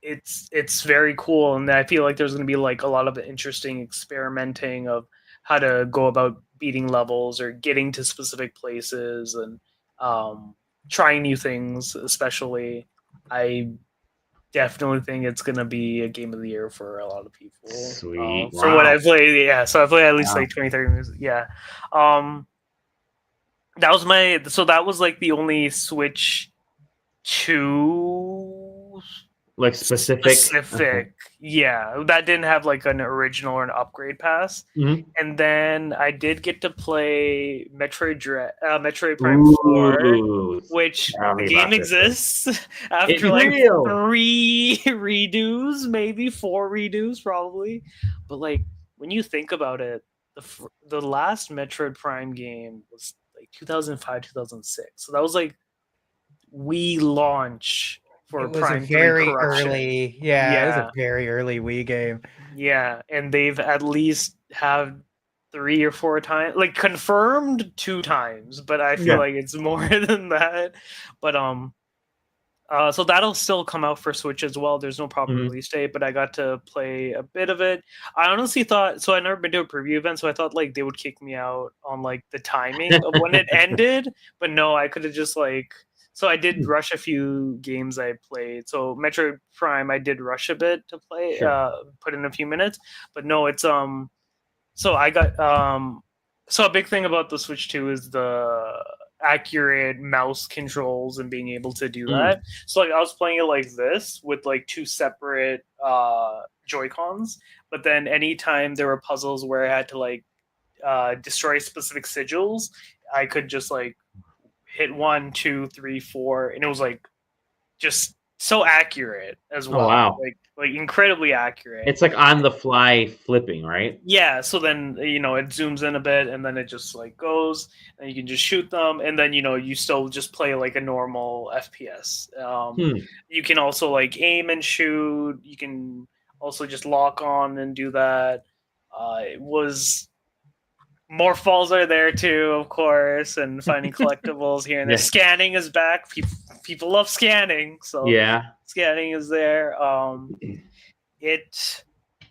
It's very cool, and I feel like there's going to be like a lot of interesting experimenting of how to go about beating levels or getting to specific places, and trying new things. Especially, I definitely think it's gonna be a game of the year for a lot of people. Sweet. From what I played, yeah. So I played at least like 20-30 minutes. Yeah. That was like the only Switch 2 like specific. Yeah, that didn't have like an original or an upgrade pass. And then I did get to play Metroid Prime 4, which the game exists after like 3 redos, maybe 4 redos probably. But like when you think about it, the last Metroid Prime game was like 2005, 2006. So that was like Wii launch for Prime 3 Corruption. Early, it was a very early Wii game. Yeah, and they've at least have 3 or 4 times, like confirmed 2 times, but I feel like it's more than that. But so that'll still come out for Switch as well. There's no proper release date, but I got to play a bit of it. I honestly thought, so I never been to a preview event, so I thought like they would kick me out on like the timing of when it ended, but no, I could have just like. So I did rush a few games I played. So Metroid Prime, I did rush a bit to play, put in a few minutes, but no, it's So I got so a big thing about the Switch 2 is the accurate mouse controls and being able to do that. So like I was playing it like this with like 2 separate Joy-Cons, but then anytime there were puzzles where I had to like destroy specific sigils, I could just like hit 1, 2, 3, 4, and it was like just so accurate as well. Oh, wow. Like incredibly accurate. It's like on the fly flipping, right? Yeah, so then it zooms in a bit, and then it just like goes, and you can just shoot them, and then you still just play like a normal FPS. You can also like aim and shoot. You can also just lock on and do that. It was more falls are there too, of course, and finding collectibles here and there. Scanning is back. People love scanning, so scanning is there.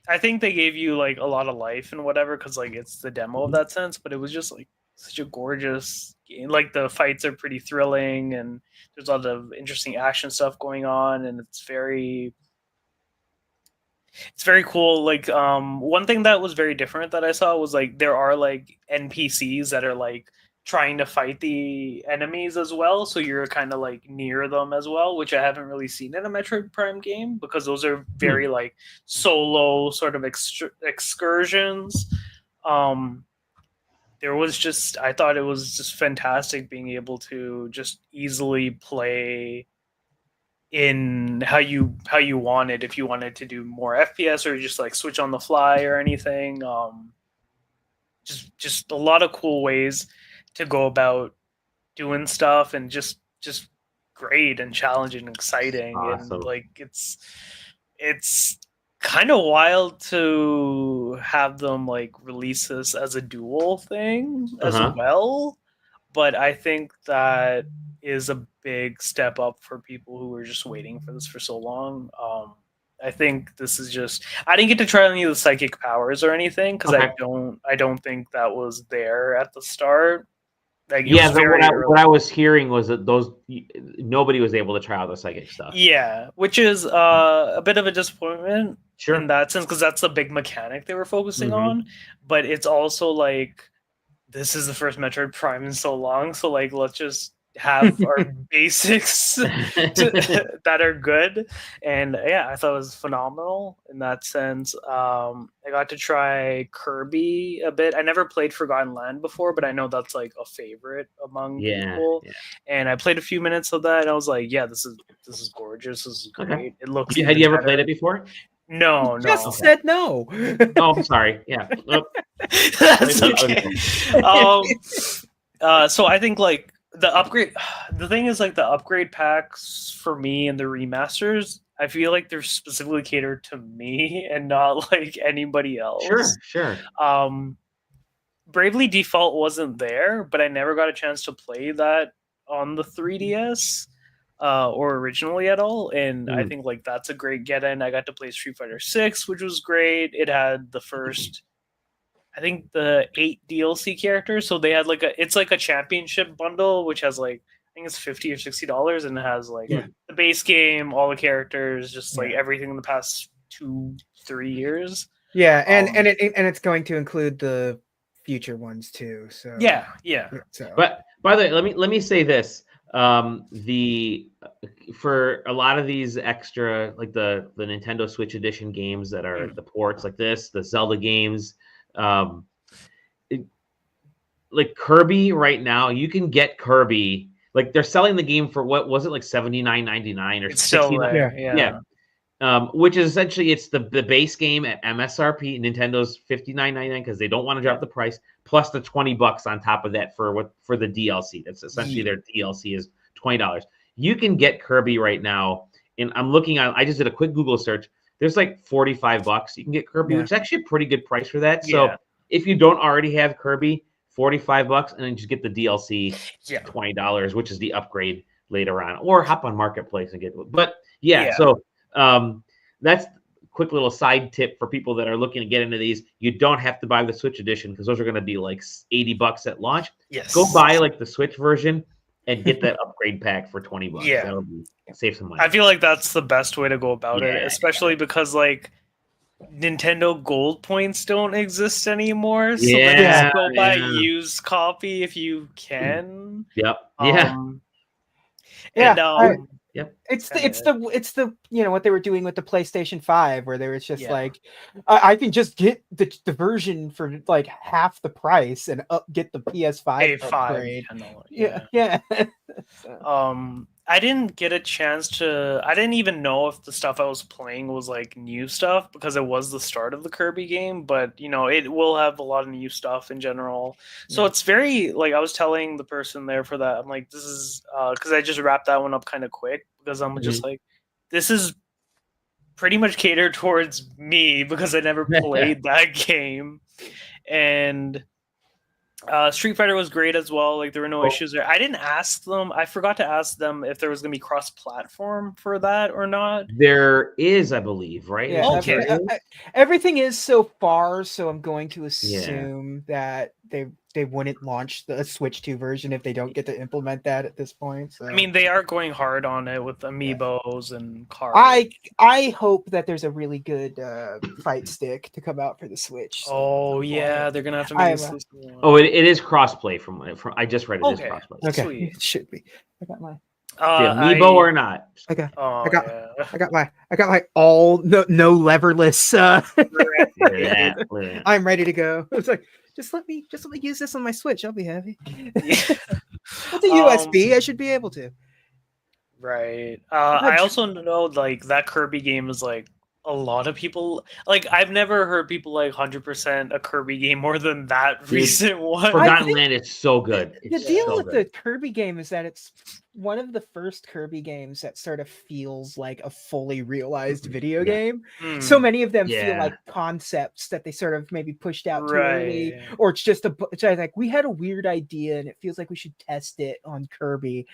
I think they gave you like a lot of life and whatever, because like it's the demo of that sense, but it was just like such a gorgeous game. Like the fights are pretty thrilling, and there's a lot of interesting action stuff going on, and it's very cool. Like one thing that was very different that I saw was like there are like NPCs that are like trying to fight the enemies as well, so you're kind of like near them as well, which I haven't really seen in a Metroid Prime game, because those are very like solo sort of excursions. There was just, I thought it was just fantastic being able to just easily play in how you wanted, if you wanted to do more FPS or just like switch on the fly or anything. Just a lot of cool ways to go about doing stuff, and just great and challenging and exciting. Awesome. And like it's kind of wild to have them like release this as a dual thing as well, but I think that is a big step up for people who were just waiting for this for so long. I think this is just I didn't get to try any of the psychic powers or anything because I don't think that was there at the start. Like, what I was hearing was that nobody was able to try out the psychic stuff. Yeah, which is a bit of a disappointment in that sense because that's the big mechanic they were focusing on. But it's also like this is the first Metroid Prime in so long, so like let's just have our basics that are good. And yeah, I thought it was phenomenal in that sense. I got to try Kirby a bit. I never played Forgotten Land before, but I know that's like a favorite among people. And I played a few minutes of that and I was like, yeah, this is gorgeous. This is great. It looks Had you ever played it before? No, just said no. Oh, I'm sorry. Yeah. That's okay. So I think like the thing is like the upgrade packs for me and the remasters, I feel like they're specifically catered to me and not like anybody else. Sure. Bravely Default wasn't there, but I never got a chance to play that on the 3DS or originally at all. And I think like that's a great get-in. I got to play Street Fighter 6, which was great. It had the first I think the 8 DLC characters. So they had like it's like a championship bundle, which has like, I think it's $50 or $60 and it has like the base game, all the characters, just like everything in the past 2-3 years. Yeah. And it's going to include the future ones too. So yeah. So. But by the way, let me say this. For a lot of these extra, like the Nintendo Switch Edition games that are the ports like this, the Zelda games, like Kirby right now, you can get Kirby. Like they're selling the game for what was it like $79.99 or $69? Which is essentially it's the base game at MSRP. Nintendo's $59.99 because they don't want to drop the price, plus the $20 on top of that for the DLC. That's essentially their DLC is $20. You can get Kirby right now, and I'm looking on. I just did a quick Google search. There's like $45 you can get Kirby, which is actually a pretty good price for that. So if you don't already have Kirby, $45, and then just get the DLC, $20, which is the upgrade later on, or hop on Marketplace and get it. But so that's a quick little side tip for people that are looking to get into these. You don't have to buy the Switch Edition because those are going to be like $80 at launch. Go buy like the Switch version and get that upgrade pack for $20. That'll save some money. I feel like that's the best way to go about it, especially because like Nintendo Gold points don't exist anymore. So just go buy a used copy if you can. It's the what they were doing with the PlayStation 5 where there was just like I can just get the version for like half the price and get the PS5 upgrade. I didn't get a chance to I didn't even know if the stuff I was playing was like new stuff because it was the start of the Kirby game, but it will have a lot of new stuff in general. So it's very like I was telling the person there for that, I'm like, this is because I just wrapped that one up kind of quick because I'm just like, this is pretty much catered towards me because I never played that game. And Street Fighter was great as well. Like there were no issues there. I didn't ask them. I forgot to ask them if there was going to be cross-platform for that or not. There is, I believe, right? Yeah, okay. Everything is so far, so I'm going to assume that they wouldn't launch the Switch 2 version if they don't get to implement that at this point. So. I mean, they are going hard on it with amiibos and cards. I hope that there's a really good fight stick to come out for the Switch. So they're gonna have to make this. It is crossplay from I just read it is crossplay. Okay, sweet. It should be. I got my amiibo or not. I got my all no leverless. I'm ready to go. It's like just let me use this on my Switch. I'll be happy. With the USB, I should be able to. Right. I also know like that Kirby game is like a lot of people like. I've never heard people like 100% a Kirby game more than that recent one. Forgotten Land is so good. The deal with the Kirby game is that it's one of the first Kirby games that sort of feels like a fully realized video game. So many of them feel like concepts that they sort of maybe pushed out too early, or it's just it's like we had a weird idea and it feels like we should test it on Kirby.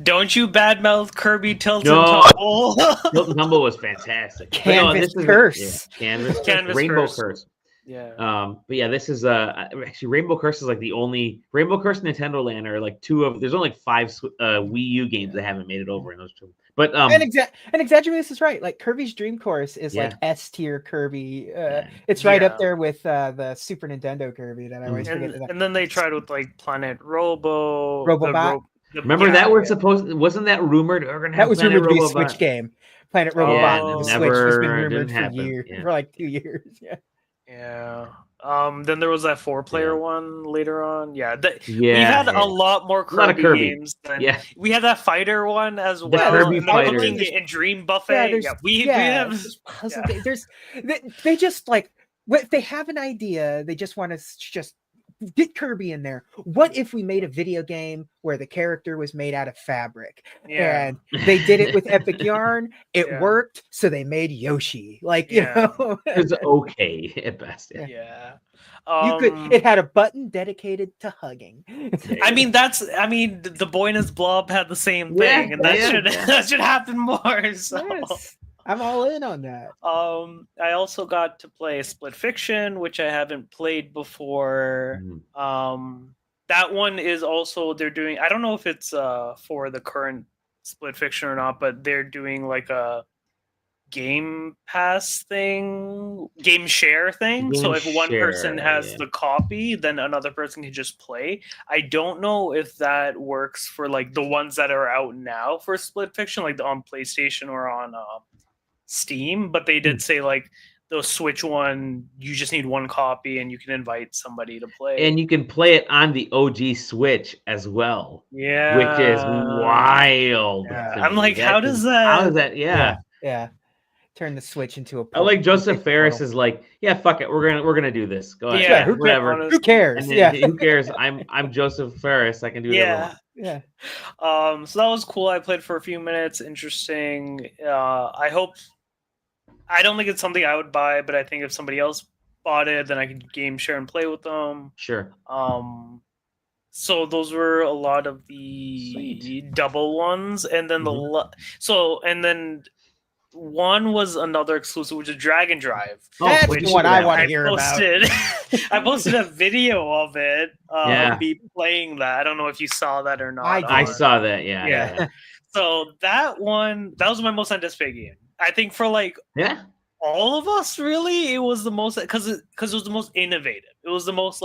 Don't you badmouth Kirby Tilt and Tumble? Tilt and Tumble was fantastic. Canvas Curse. Canvas Rainbow Curse. Yeah. But yeah, this is actually Rainbow Curse is like the only Rainbow Curse and Nintendo Land are like there's only like 5 Wii U games that haven't made it over in those two. But and Exaggeramus is right. Like Kirby's Dream Course is like S tier Kirby. It's right up there with the Super Nintendo Kirby that I always forget. And then they tried with like Planet Robobot. Remember that wasn't that rumored? That was rumored to be a Switch game. Planet Robobot the Switch has been rumored for years, for like 2 years. Yeah. Then there was that 4-player one later on. We had a lot more Kirby games. We had that fighter one as well. Kirby Fighter and Dream Buffet. They just like if they have an idea, they just want to just get Kirby in there. What if we made a video game where the character was made out of fabric? And they did it with Epic Yarn. It worked, so they made Yoshi. Like, you know, it's okay at best. It had a button dedicated to hugging. I mean, the Boy and his Blob had the same thing, and that should happen more. So. Yes. I'm all in on that. I also got to play Split Fiction, which I haven't played before. That one is also they're doing. I don't know if it's for the current Split Fiction or not, but they're doing like a Game Pass thing, game share thing. So if one person has the copy, then another person can just play. I don't know if that works for like the ones that are out now for Split Fiction, like on PlayStation or on Steam, but they did say like the Switch one, you just need one copy and you can invite somebody to play. And you can play it on the OG Switch as well. Yeah. Which is wild. Yeah. I'm like, how does that? Yeah. Turn the Switch into a I like Joseph Ferris is like, fuck it. We're gonna do this. Go ahead. Yeah, who cares? Who cares? I'm Joseph Ferris. I can do whatever. Yeah. So that was cool. I played for a few minutes. Interesting. I don't think it's something I would buy, but I think if somebody else bought it, then I could game share and play with them. Sure. So those were a lot of the double ones, and then then one was another exclusive, which is Dragon Drive. That's the one I want to hear about. I posted a video of it. Me playing that. I don't know if you saw that or not. I saw that. Yeah. So that was my most anticipated game. I think for all of us, really, it was the most because it was the most innovative. It was the most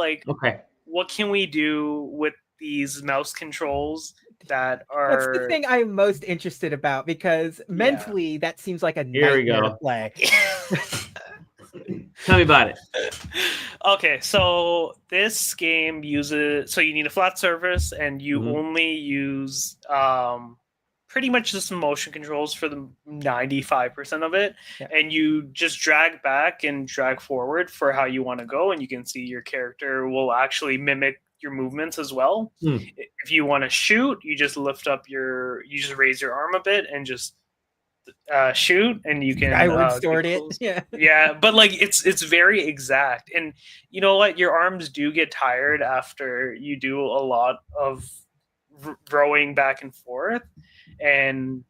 what can we do with these mouse controls that are? That's the thing I'm most interested about because mentally that seems like a nightmare to play. Tell me about it. Okay, so this game uses you need a flat surface and you only use pretty much just motion controls for the 95% of it, and you just drag back and drag forward for how you want to go, and you can see your character will actually mimic your movements as well. If you want to shoot, you just you just raise your arm a bit and just shoot, and you can. I would stored it. But it's very exact, and you know what? Your arms do get tired after you do a lot of rowing back and forth, and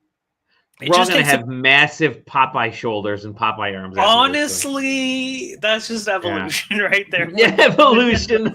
we're all gonna have massive Popeye shoulders and Popeye arms. Honestly, that's just evolution right there. Yeah, evolution.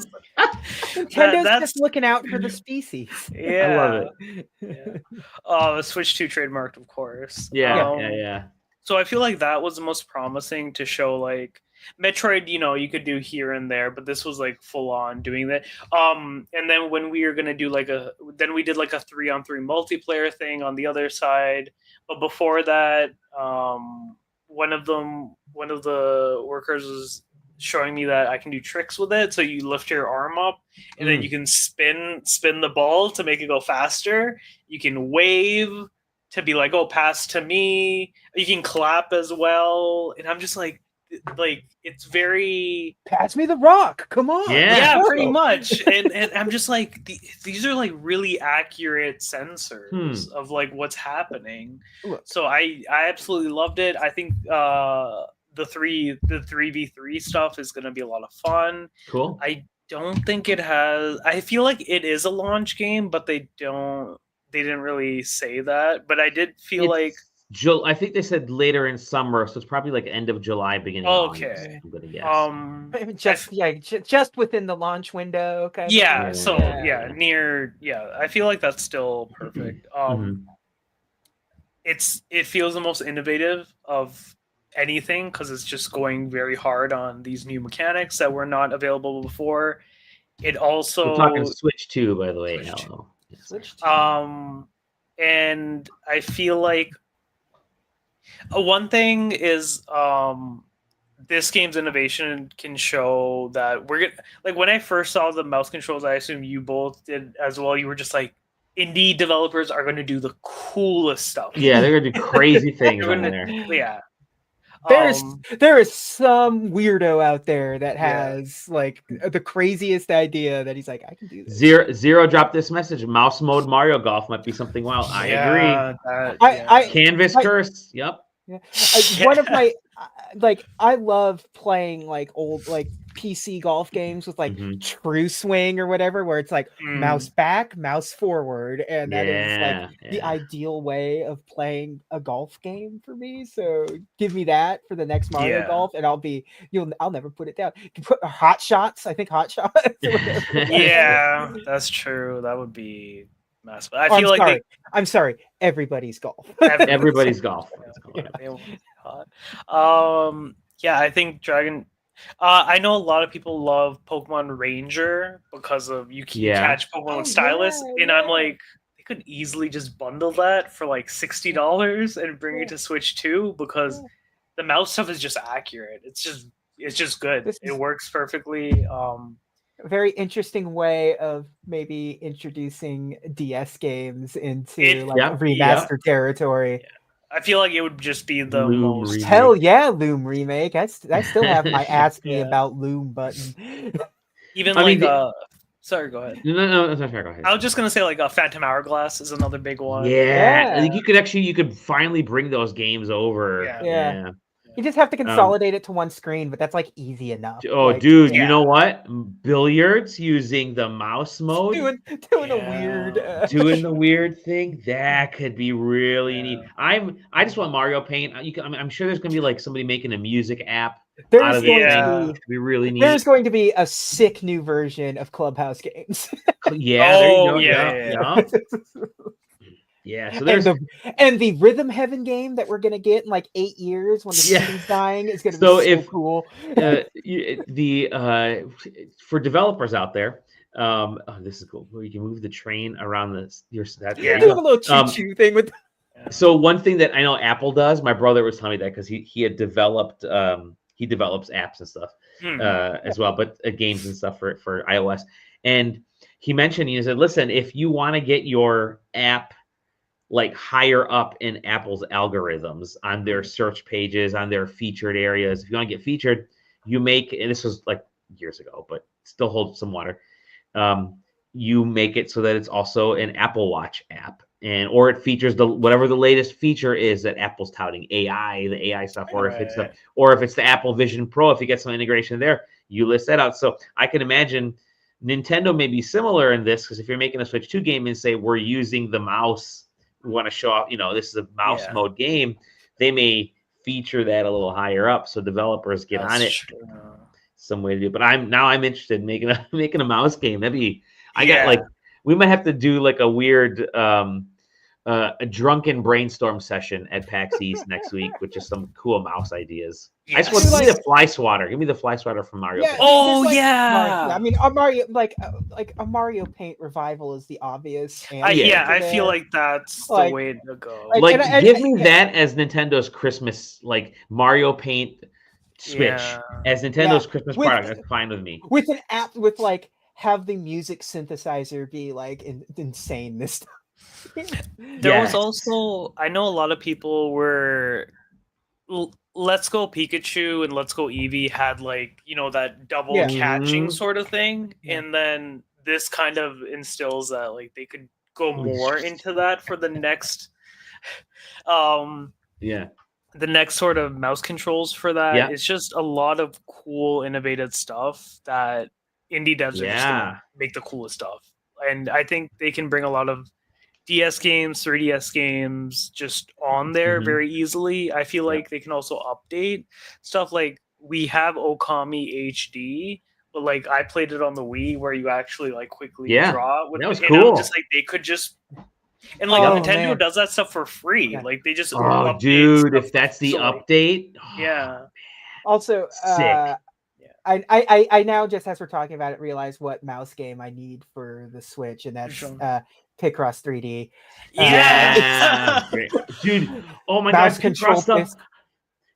Nintendo's just looking out for the species. I love it. The Switch 2 trademarked, of course. Yeah. So I feel like that was the most promising to show like Metroid, you could do here and there, but this was like full on doing that. And then when we were gonna do we did like a 3-on-3 multiplayer thing on the other side. But before that, one of the workers was showing me that I can do tricks with it. So you lift your arm up and then you can spin the ball to make it go faster. You can wave to be like, oh, pass to me. You can clap as well. And I'm just like, like it's very pass me the rock. Come on. Yeah, pretty much. And I'm just like these are like really accurate sensors of like what's happening. Look. So I absolutely loved it. I think the 3v3 stuff is going to be a lot of fun. Cool. I don't think it has. I feel like it is a launch game, but they didn't really say that. But I did feel like I think they said later in summer, so it's probably like end of July, beginning of August. I'm gonna guess. Just within the launch window. Kind of. So near. Yeah, I feel like that's still perfect. It feels the most innovative of anything because it's just going very hard on these new mechanics that were not available before. It also we're talking Switch 2, by the way. Switch 2. And I feel like one thing is this game's innovation can show that we're gonna like when I first saw the mouse controls, I assume you both did as well. You were just like, indie developers are going to do the coolest stuff. Yeah, they're going to do crazy things in there. Yeah. There is some weirdo out there that has like the craziest idea that he's like, I can do this. Zero dropped this message. Mouse mode Mario Golf might be something wild. I agree. Canvas curse. Yep. Yeah. One of my I love playing like old like PC golf games with like True Swing or whatever, where it's like mouse back, mouse forward, and that is like the ideal way of playing a golf game for me. So give me that for the next Mario Golf, and I'll never put it down. You can put Hot Shots. I think Hot Shots. Yeah, that's true. That would be massive. I feel like I'm sorry. Everybody's golf. Everybody's golf. Yeah, I think Dragon. I know a lot of people love Pokemon Ranger because of you can catch Pokemon with Stylus, and I'm like, they could easily just bundle that for like $60 and bring it to Switch 2 because the mouse stuff is just accurate. It's just good. It works perfectly. A very interesting way of maybe introducing DS games into remaster territory. Yeah. I feel like it would just be the most remake. Hell yeah, Loom remake. I still have my ask me about Loom button. Even sorry, go ahead. No, that's fair. Go ahead. I was just gonna say like a Phantom Hourglass is another big one. Yeah. I think you could finally bring those games over. Yeah. You just have to consolidate it to one screen, but that's like easy enough. Oh, dude, you know what? Billiards using the mouse mode, doing the weird thing that could be really neat. I just want Mario Paint. I'm sure there's gonna be like somebody making a music app. There's going to be really neat. There's going to be a sick new version of Clubhouse games. There you go. Yeah, so there's and the Rhythm Heaven game that we're gonna get in like 8 years when the system's dying is gonna be so cool. For developers out there, this is cool. Where you can move the train around do a little choo-choo thing with. So one thing that I know Apple does, my brother was telling me that because he had developed he develops apps and stuff as well, but games and stuff for iOS. And he mentioned, he said, listen, if you want to get your app like higher up in Apple's algorithms on their search pages, on their featured areas, if you want to get featured, you make, and this was like years ago, but still holds some water. You make it so that it's also an Apple Watch app, or it features whatever the latest feature is that Apple's touting, the AI stuff, or if it's the Apple Vision Pro, if you get some integration there, you list that out. So I can imagine Nintendo may be similar in this, because if you're making a Switch 2 game and say we're using the mouse, we want to show off, this is a mouse mode game, they may feature that a little higher up so developers get on it. Some way to do it. But I'm interested in making a mouse game. That'd be we might have to do like a weird a drunken brainstorm session at PAX East next week with just some cool mouse ideas. I just want to see the fly swatter. Give me the fly swatter from Mario. Yeah, Paint. I mean, a Mario a Mario Paint revival is the obvious. I feel like that's the way to go. Give me that as Nintendo's Christmas, like Mario Paint Switch as Nintendo's Christmas product. That's fine with me. With an app with like have the music synthesizer be like insane this time. There was also, I know a lot of people were Let's Go Pikachu and Let's Go Eevee had like, you know, that double catching sort of thing, and then this kind of instills that like they could go more into that for the next the next sort of mouse controls for that. It's just a lot of cool innovative stuff that indie devs are just gonna make the coolest stuff, and I think they can bring a lot of DS games, 3DS games just on there very easily. I feel like they can also update stuff. Like we have Okami HD, but like I played it on the Wii where you actually like quickly draw with that was and cool. I'm just like they could just and like Nintendo does that stuff for free. Like they just dude, if that's the update, Also, sick. I now just as we're talking about it realize what mouse game I need for the Switch, and that's Picross 3D. Dude! Oh my god, Picross stuff!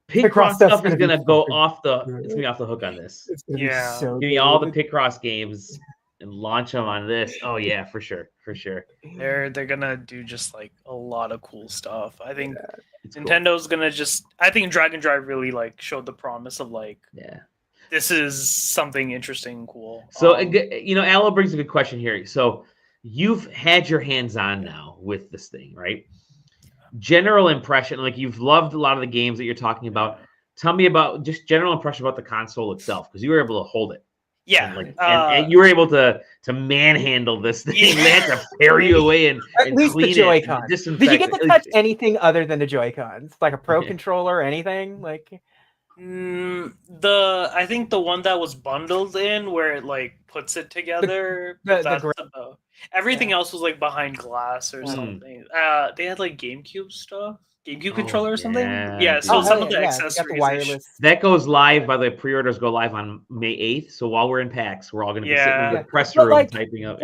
Picross stuff is gonna go off the. It's gonna be off the hook on this. So give me all the Picross games and launch them on this. Oh yeah, for sure. They're gonna do just like a lot of cool stuff. I think Nintendo's gonna just. I think Dragon Drive really like showed the promise of like. This is something interesting and cool. So, you know, Aloe brings a good question here. So, you've had your hands on now with this thing, right? General impression, like you've loved a lot of the games that you're talking about. Tell me about just general impression about the console itself, because you were able to hold it. Yeah. And you were able to manhandle this thing. They had to parry you away and clean the Joy-Con. Did you get to touch anything other than the Joy-Cons? Like a Pro Controller or anything? Like... I think the one that was bundled in where it like puts it together. Everything else was like behind glass or something. They had like GameCube stuff, GameCube controller or something. So some of the accessories. Wireless. That goes live. By the way, pre-orders go live on May 8th. So while we're in PAX, we're all going to be sitting in the press room typing up.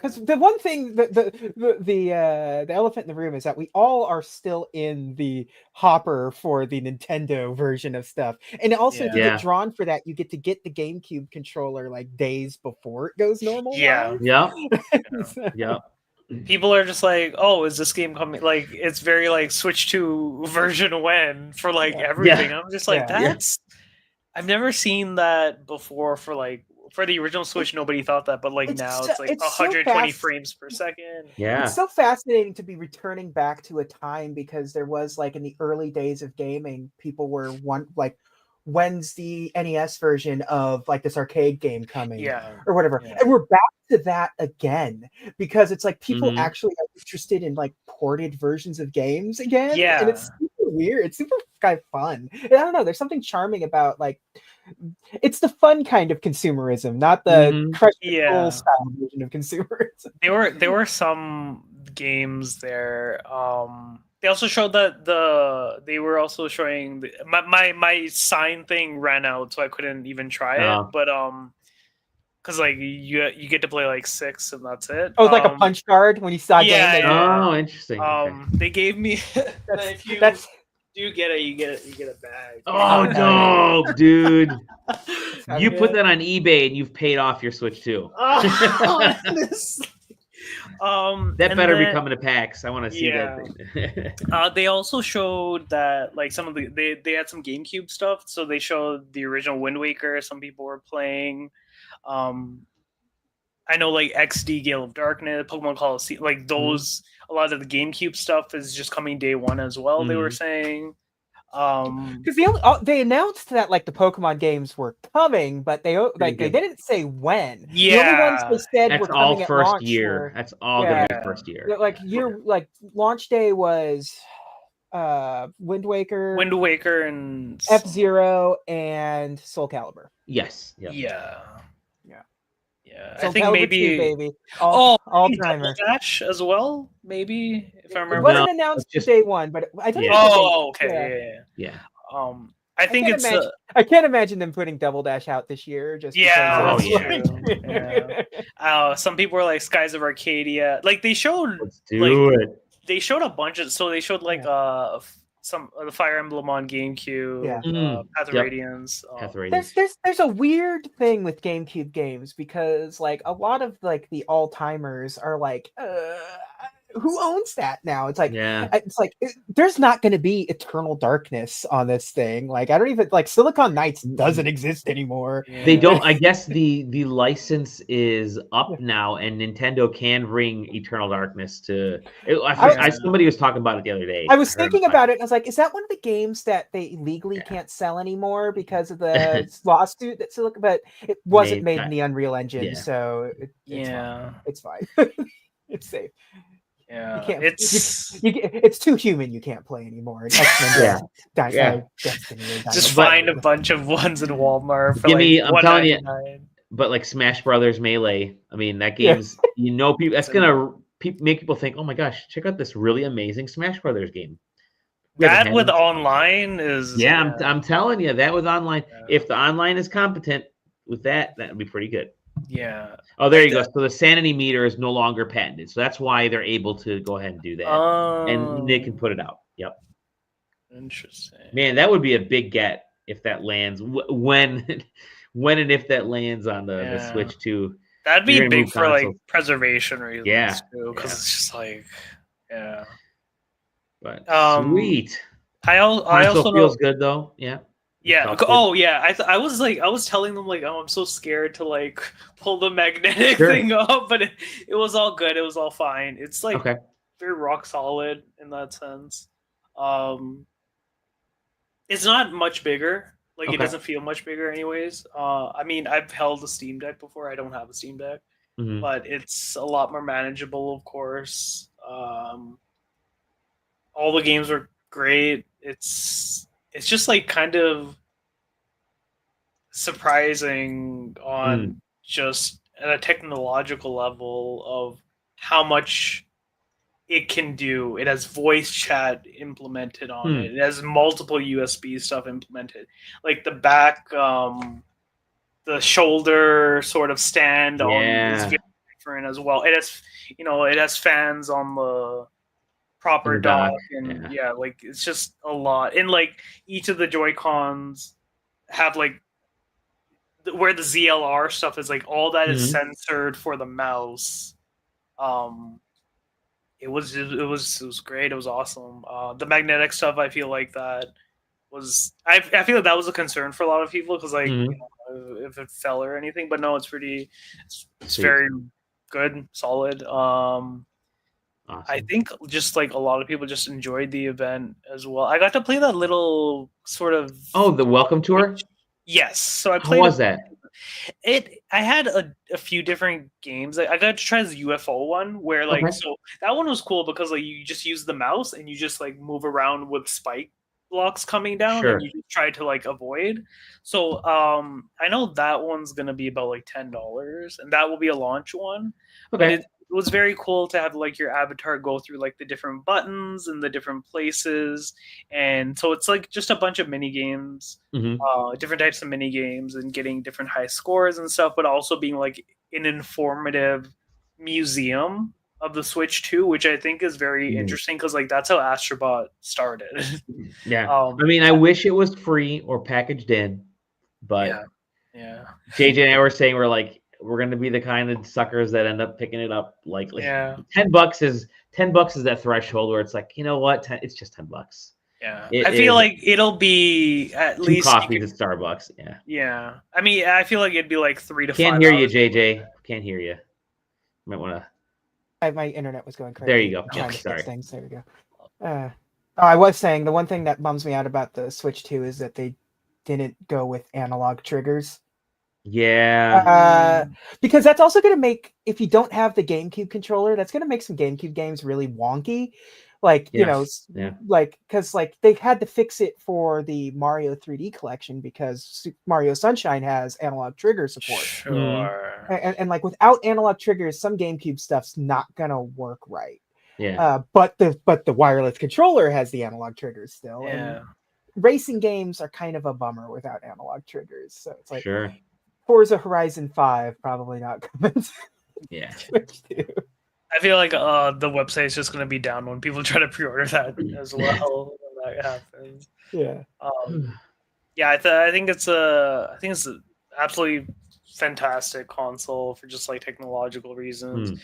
Because the one thing the elephant in the room is that we all are still in the hopper for the Nintendo version of stuff, and also to get drawn for that, you get to get the GameCube controller like days before it goes normal. People are just like, "Oh, is this game coming?" Like it's very like Switch 2 version when for like everything. I'm just like, that's. I've never seen that before for like. For the original Switch, nobody thought that, but like now it's like 120 frames per second. Yeah, it's so fascinating to be returning back to a time because there was like in the early days of gaming, people were when's the NES version of like this arcade game coming, or whatever, and we're back to that again because it's like people actually are interested in like ported versions of games again, and it's super weird. It's super kind of fun. And I don't know. There's something charming about like. It's the fun kind of consumerism, not the crush style version of consumerism. There were some games there. They also showed that they were also showing my sign thing ran out, so I couldn't even try it. But because like you get to play like 6 and that's it. Oh, it's like a punch card when you saw game. Oh, interesting. They gave me that's. You get it. You get a bag. Oh, dope, dude! You put that on eBay and you've paid off your Switch 2. That better be coming to PAX. I want to see that thing. They also showed that like some of they had some GameCube stuff. So they showed the original Wind Waker. Some people were playing. I know like XD Gale of Darkness, Pokemon Coliseum, like those. A lot of the GameCube stuff is just coming day one as well. They were saying because they announced that like the Pokemon games were coming, but they didn't say when. The only ones they said were coming at launch year. That's all gonna be first year. Like launch day was Wind Waker, and F-Zero and Soul Calibur. Yes. Yeah. So I think maybe baby. All-timer Dash as well. Maybe if I remember. It wasn't announced just day one, but I think. Okay. Yeah. I think it's. I can't imagine them putting Double Dash out this year. Just some people were like Skies of Arcadia. Like they showed. Let's do it. They showed a bunch of. So they showed like some the Fire Emblem on GameCube, Path of Radiance. There's a weird thing with GameCube games because like a lot of like the all-timers are like who owns that now? It's like, there's not going to be eternal darkness on this thing. Like, I don't even like Silicon Knights doesn't exist anymore. Yeah. They don't. I guess the license is up now, and Nintendo can bring Eternal Darkness to. Somebody was talking about it the other day. I was thinking about it. And I was like, is that one of the games that they legally can't sell anymore because of the lawsuit that Silicon? But it wasn't made in the Unreal Engine, so it's fine. It's safe. Yeah, you can't, it's too human. You can't play anymore. X-Men just find a bunch of ones in Walmart for I'm telling you. But like Smash Brothers Melee, I mean that game's people. That's gonna make people think, oh my gosh, check out this really amazing Smash Brothers game. That with online is I'm telling you that with online. If the online is competent with that would be pretty good. Yeah. Oh, there you go. So the sanity meter is no longer patented. So that's why they're able to go ahead and do that. And they can put it out. Yep. Interesting. Man, that would be a big get if that lands. When and if that lands on the Switch too. That'd be big for like preservation reasons too. Because it's just like, But sweet. I also feels good though. Yeah. Yeah. Oh, yeah. I was telling them like, oh, I'm so scared to like pull the magnetic thing up, but it was all good. It was all fine. It's like very rock solid in that sense. It's not much bigger. Like it doesn't feel much bigger, anyways. I mean, I've held a Steam Deck before. I don't have a Steam Deck, but it's a lot more manageable, of course. All the games are great. It's just like kind of surprising on just at a technological level of how much it can do. It has voice chat implemented on it. It has multiple USB stuff implemented. Like the back, the shoulder sort of stand on is very different as well. It has fans on the proper dock and like it's just a lot, and like each of the Joy-Cons have like where the ZLR stuff is, like all that is censored for the mouse. It was great. It was awesome. The magnetic stuff, I feel like that was I feel like that was a concern for a lot of people because like if it fell or anything, but no, it's very good, solid. Awesome. I think just like a lot of people just enjoyed the event as well. I got to play that little sort of the welcome tour. Yes, so I played. How was that? I had a few different games. I got to try the UFO one where like so that one was cool because like you just use the mouse and you just like move around with spike blocks coming down and you just try to like avoid. So I know that one's gonna be about like $10 and that will be a launch one. Okay. But it was very cool to have like your avatar go through like the different buttons and the different places, and so it's like just a bunch of mini games, different types of mini games, and getting different high scores and stuff, but also being like an informative museum of the Switch 2, which I think is very interesting because like that's how Astrobot started. I mean, I wish it was free or packaged in, but JJ and I were saying we're going to be the kind of suckers that end up picking it up. Like $10 is that threshold where it's like, you know what? It's just $10. Yeah. I feel like it'll be at least coffees at Starbucks. Yeah. Yeah. I mean, I feel like it'd be like $3 to $5. Can't hear you, JJ. Can't hear you. Might want to. My internet was going crazy. There you go. Yeah, sorry. Things. There we go. I was saying the one thing that bums me out about the Switch 2 is that they didn't go with analog triggers. Yeah. Because that's also going to make, if you don't have the GameCube controller, that's going to make some GameCube games really wonky. Like, like, because like they had to fix it for the Mario 3D collection because Mario Sunshine has analog trigger support. Sure. And like without analog triggers, some GameCube stuff's not going to work right. Yeah. But the wireless controller has the analog triggers still. Yeah. And racing games are kind of a bummer without analog triggers. So it's like, sure. Forza Horizon 5 probably not coming. Yeah. I feel like the website is just going to be down when people try to pre-order that as well. When that happens. Yeah. I think it's an absolutely fantastic console for just like technological reasons.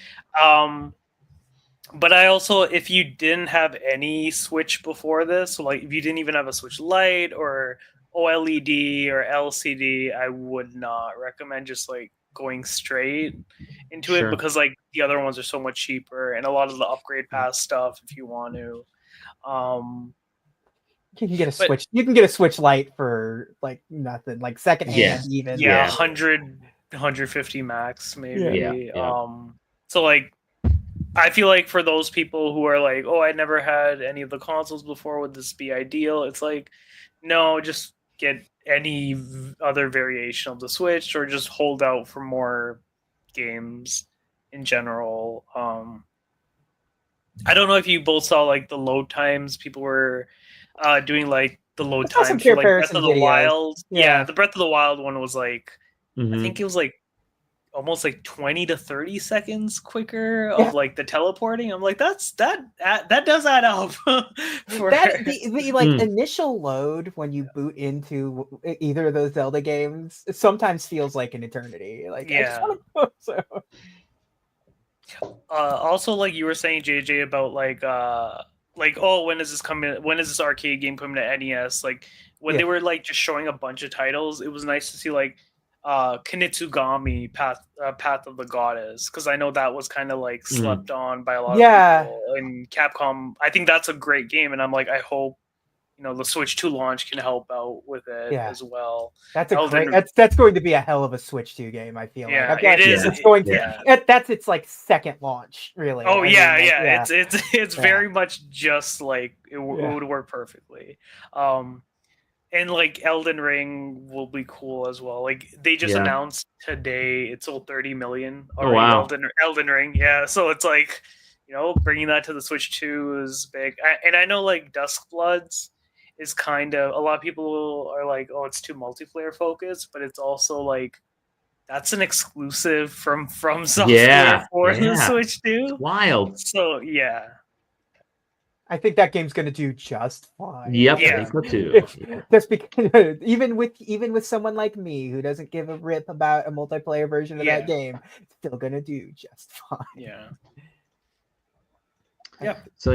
But I also, if you didn't have any Switch before this, so like if you didn't even have a Switch Lite or OLED or LCD, I would not recommend just like going straight into it because like the other ones are so much cheaper and a lot of the upgrade pass stuff if you want to. You can get a Switch. You can get a Switch Lite for like nothing, like secondhand even. Yeah, 150 max maybe. So like I feel like for those people who are like, oh, I never had any of the consoles before, would this be ideal? It's like, no, just get any other variation of the Switch or just hold out for more games in general. I don't know if you both saw like the load times. People were doing like the load times for like Breath of the Wild. Yeah, the Breath of the Wild one was like, I think it was like almost like 20 to 30 seconds quicker of like the teleporting. I'm like, that does add up. The like initial load when you boot into either of those Zelda games, it sometimes feels like an eternity. Like I just want to go, so. Also, like you were saying, JJ, about like oh, when is this coming? When is this arcade game coming to NES? Like when they were like just showing a bunch of titles, it was nice to see like Kunitsugami Path of the Goddess, because I know that was kind of like slept on by a lot of people. And Capcom, I think that's a great game, and I'm like, I hope the Switch 2 launch can help out with it as well. That's that's going to be a hell of a Switch 2 game. I feel like it is. It's going to. That's its like second launch, really. Oh it's very much just like it would work perfectly. And like Elden Ring will be cool as well. Like they just announced today it sold 30 million already. Oh, wow. Elden Ring, so it's like bringing that to the Switch 2 is big. And I know like Duskbloods is kind of, a lot of people are like, oh, it's too multiplayer focused, but it's also like that's an exclusive from software for the Switch 2. It's wild. So I think that game's going to do just fine. Yep, I think so too. Just because even with someone like me who doesn't give a rip about a multiplayer version of that game, it's still going to do just fine. Yeah. So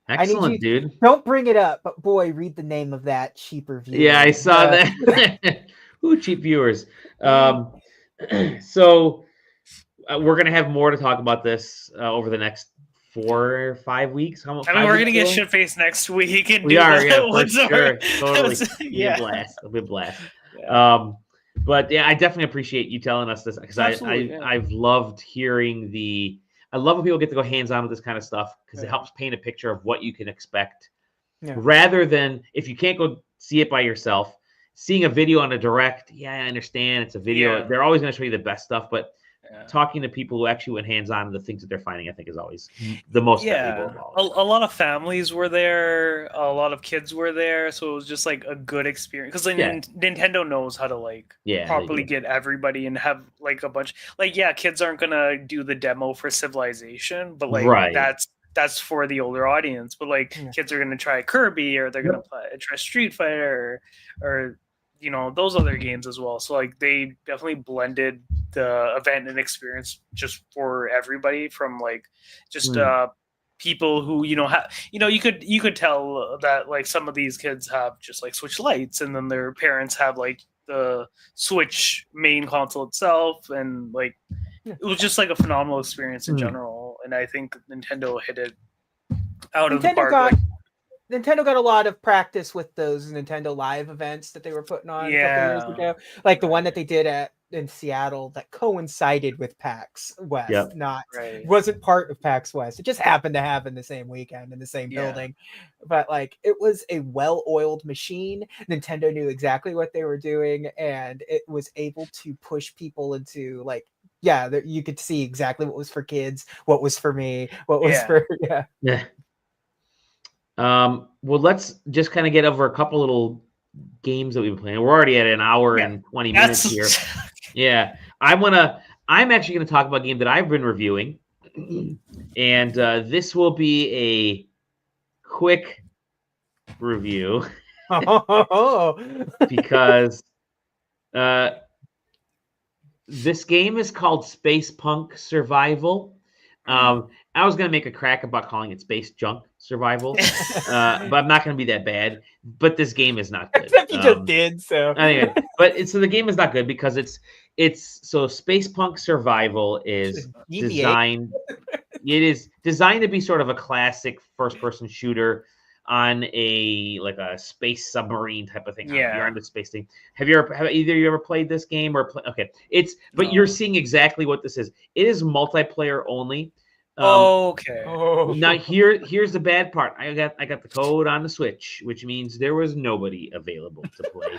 excellent, dude. Don't bring it up, but boy, read the name of that cheaper viewer. Yeah, I saw that. Ooh, cheap viewers. So we're gonna have more to talk about this over the next 4 or 5 weeks. We're gonna get shit faced next week. And we are, for sure. Totally. It'll be a blast. But I definitely appreciate you telling us this, because I've loved hearing I love when people get to go hands-on with this kind of stuff, because it helps paint a picture of what you can expect, rather than, if you can't go see it by yourself, seeing a video on a direct. I understand it's a video. They're always going to show you the best stuff, but talking to people who actually went hands-on and the things that they're finding, I think, is always the most valuable. A lot of families were there, a lot of kids were there, so it was just like a good experience, because Nintendo knows how to like properly get everybody and have like a bunch, like kids aren't gonna do the demo for Civilization, but like that's for the older audience, but like kids are gonna try Kirby, or they're gonna try Street Fighter, or those other games as well. So like they definitely blended the event and experience just for everybody, from like just people who you could tell that like some of these kids have just like Switch Lites, and then their parents have like the Switch main console itself, and like it was just like a phenomenal experience in general. And I think Nintendo hit it out of the park. Nintendo got a lot of practice with those Nintendo Live events that they were putting on a couple years ago. Like the one that they did in Seattle that coincided with PAX West, wasn't part of PAX West. It just happened to happen the same weekend in the same building. But like it was a well-oiled machine. Nintendo knew exactly what they were doing, and it was able to push people into like, you could see exactly what was for kids, what was for me, what was for well, let's just kind of get over a couple little games that we've been playing. We're already at an hour and 20 minutes here. I'm actually going to talk about a game that I've been reviewing, and this will be a quick review because this game is called Spacepunk Survival. I was gonna make a crack about calling it Space Junk Survival, but I'm not gonna be that bad. But this game is not good. Except you just did so. Anyway, but so the game is not good because it's so Spacepunk Survival is designed. It is designed to be sort of a classic first-person shooter on a space submarine type of thing. Yeah, you're on the space thing. Have either of you ever played this game or okay? But you're seeing exactly what this is. It is multiplayer only. Okay. Now here's the bad part. I got the code on the Switch, which means there was nobody available to play.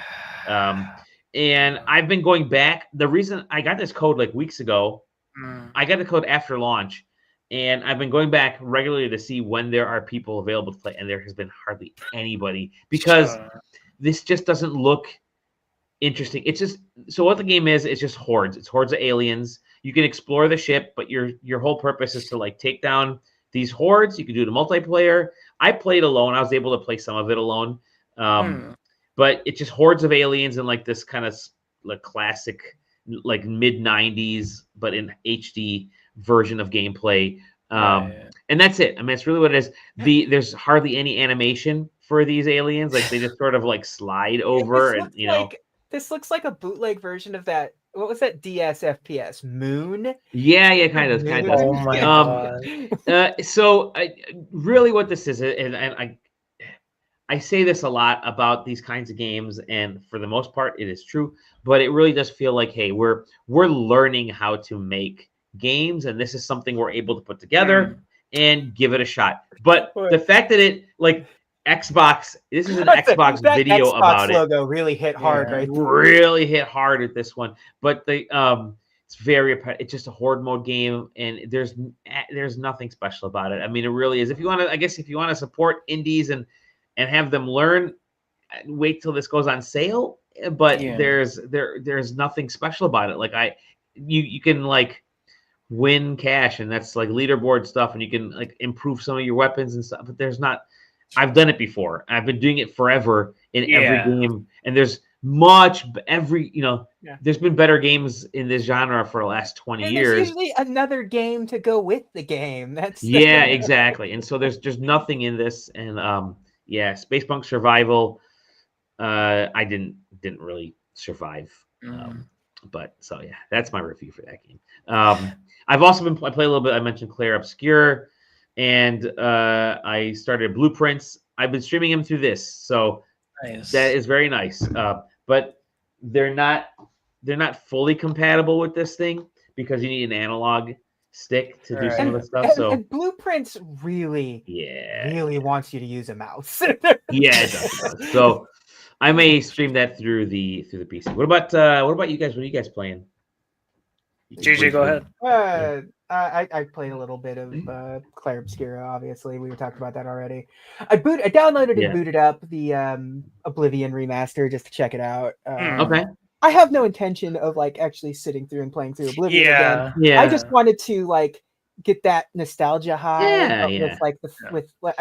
And I've been going back. The reason I got this code like weeks ago, I got the code after launch. And I've been going back regularly to see when there are people available to play, and there has been hardly anybody because this just doesn't look interesting. It's just so what the game is. It's just hordes. It's hordes of aliens. You can explore the ship, but your whole purpose is to like take down these hordes. You can do the multiplayer. I played alone. I was able to play some of it alone, but it's just hordes of aliens and like this kind of like classic like mid '90s, but in HD. Version of gameplay, and that's it. I mean, it's really what it is. There's hardly any animation for these aliens. Like they just sort of like slide over, and this looks like a bootleg version of that. What was that DS FPS Moon? Yeah, kind of. Oh my god. So really, what this is, and I say this a lot about these kinds of games, and for the most part, it is true. But it really does feel like, hey, we're learning how to make games, and this is something we're able to put together and give it a shot. But the fact that it like Xbox, this is an Xbox video Xbox about logo really hit hard, right? Really hit hard at this one. But it's it's just a horde mode game, and there's nothing special about it. I mean, it really is. If you want to support indies and have them learn, wait till this goes on sale. But there's nothing special about it. Like you can like win cash, and that's like leaderboard stuff, and you can like improve some of your weapons and stuff, but there's not. I've done it before. I've been doing it forever in every game, and there's there's been better games in this genre for the last 20 years. There's usually another game to go with the game. That's exactly. And so there's nothing in this, and Spacepunk Survival, I didn't really survive. But so that's my review for that game. I've also I play a little bit. I mentioned Clair Obscur, and I started Blueprints. I've been streaming them through this, so that is very nice. But they're not fully compatible with this thing because you need an analog stick to do some of the stuff. And Blueprints really wants you to use a mouse. It does. So I may stream that through the PC. What about you guys? What are you guys playing? JJ, go ahead. I played a little bit of Clair Obscur. Obviously, we were talking about that already. I downloaded and booted up the Oblivion remaster just to check it out. Okay. I have no intention of like actually sitting through and playing through Oblivion again. Yeah. I just wanted to like get that nostalgia high. I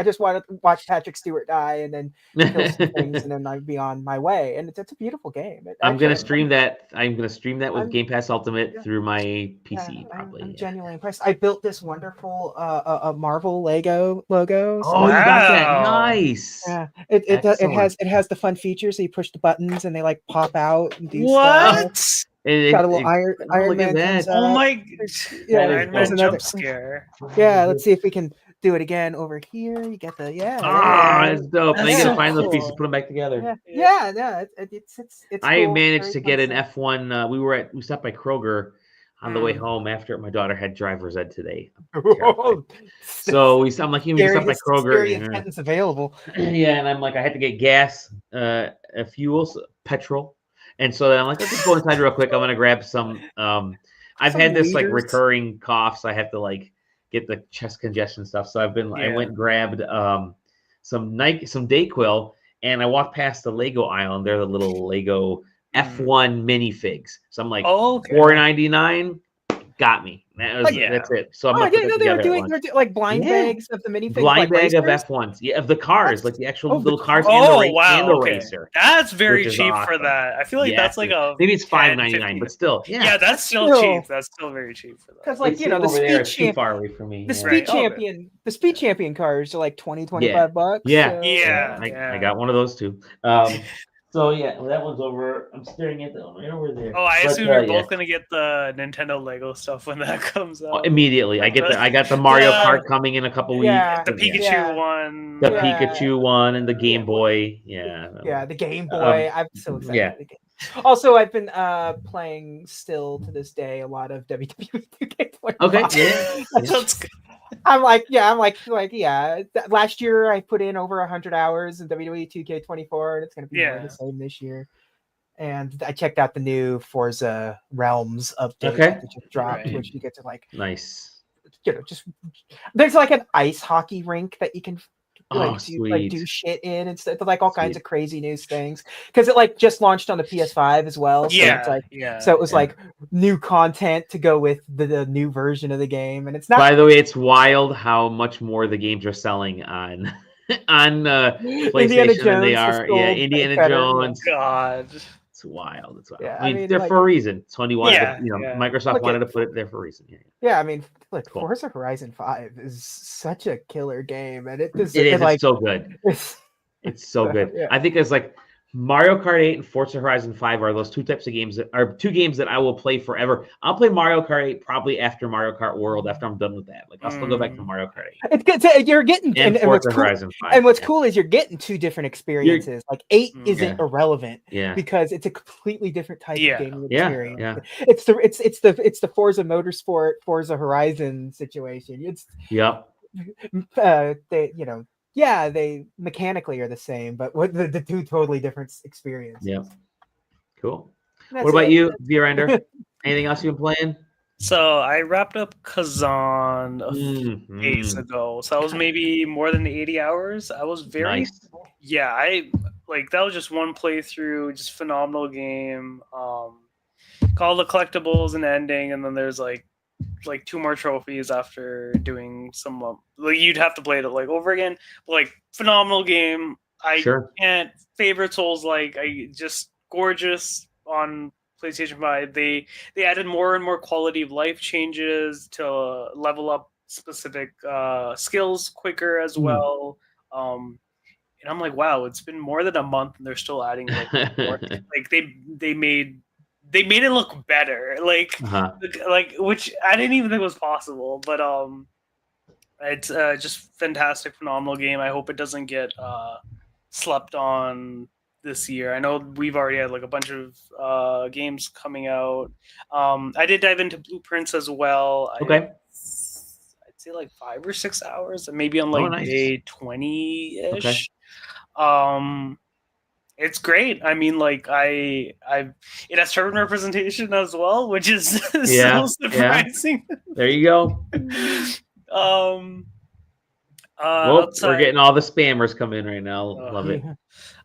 just wanted to watch Patrick Stewart die and then kill some things, and then I'd be on my way. And it's a beautiful game. I'm gonna stream that with Game Pass Ultimate through my PC. Probably. I'm genuinely impressed. I built this wonderful Marvel Lego logo. So you got that? Nice. Yeah, it has the fun features. So you push the buttons and they like pop out and do stuff. Got a little Iron Man. Oh my! Iron Man jump scare. Yeah, let's see if we can do it again over here. You get the that's dope. Now you gotta find those pieces, put them back together. It's I cool. managed to get an F1. We stopped by Kroger on the way home after my daughter had driver's ed today. So I'm like, we stopped by Kroger. Sentence available. And I'm like, I had to get gas, fuel, petrol. And so then I'm like, let's just go inside real quick. I'm gonna grab some. I've had this like recurring cough, so I have to like get the chest congestion stuff. So I went and grabbed some Dayquil, and I walked past the Lego aisle, and they're the little Lego F1 minifigs. So I'm like, $4.99, got me. That's it. So I'm they were doing like blind bags of the minifigs. Blind bag of F1s. Yeah, of the cars, like the actual little cars and the racer. That's very cheap for that. I feel like that's like maybe it's $5.99, but still. Yeah, that's still cheap. That's still very cheap for that. Because like the speed champion, far away from me. The speed champion cars are like $20-$25. Yeah. I got one of those too. So that one's over. I'm staring at that one right over there. Oh, I assume you're both gonna get the Nintendo Lego stuff when that comes out. Immediately, I got the Mario Kart coming in a weeks. The Pikachu one, the Pikachu one, and the Game Boy. Yeah, the Game Boy. I'm so excited. Also, I've been playing still to this day a lot of WWE 2K25. Okay, that's good. I'm like, last year I put in over 100 hours in WWE 2K24, and it's going to be more the same this year. And I checked out the new Forza Realms update that just dropped, which you get to like nice. There's like an ice hockey rink that you can do shit in and stuff, like all kinds of crazy new things, because it like just launched on the PS5 as well. So it was like new content to go with the new version of the game. And it's not, by the way, it's wild how much more the games are selling on PlayStation than they are. Indiana Jones. God, it's wild. I mean, they're for a reason. Sony wanted Microsoft wanted to put it there for a reason. I mean, look, Forza Horizon 5 is such a killer game, and it's so good. It's so good. I think it's like Mario Kart 8 and Forza Horizon 5 are those two types of games that are two games that I will play forever. I'll play Mario Kart 8 probably after Mario Kart World, after I'm done with that. Like I'll still go back to Mario Kart 8. It's good. You're getting and Forza Horizon 5. And what's cool is you're getting two different experiences. Like 8 isn't irrelevant because it's a completely different type of gaming experience. Yeah. It's the Forza Motorsport, Forza Horizon situation. They mechanically are the same, but what the two totally different experiences. Yeah. Cool. What about you, Virander? Anything else you've been playing? So I wrapped up Kazan a few days ago. So that was maybe more than 80 hours. I was very that was just one playthrough, just phenomenal game. Call the collectibles and ending, and then there's like 2 more trophies after doing some you'd have to play it like over again, but like phenomenal game. I can't favorite Souls, I just gorgeous on PlayStation 5. They added more and more quality of life changes to level up specific skills quicker as well. And I'm like, wow, it's been more than a month and they're still adding more. They made it look better, which I didn't even think was possible. But it's just fantastic, phenomenal game. I hope it doesn't get slept on this year. I know we've already had like a bunch of games coming out. I did dive into Blueprints as well. I'd say like 5 or 6 hours, maybe on day 20-ish. It's great. I mean, it has turban representation as well, which is so surprising. There you go. We're getting all the spammers come in right now. Love it.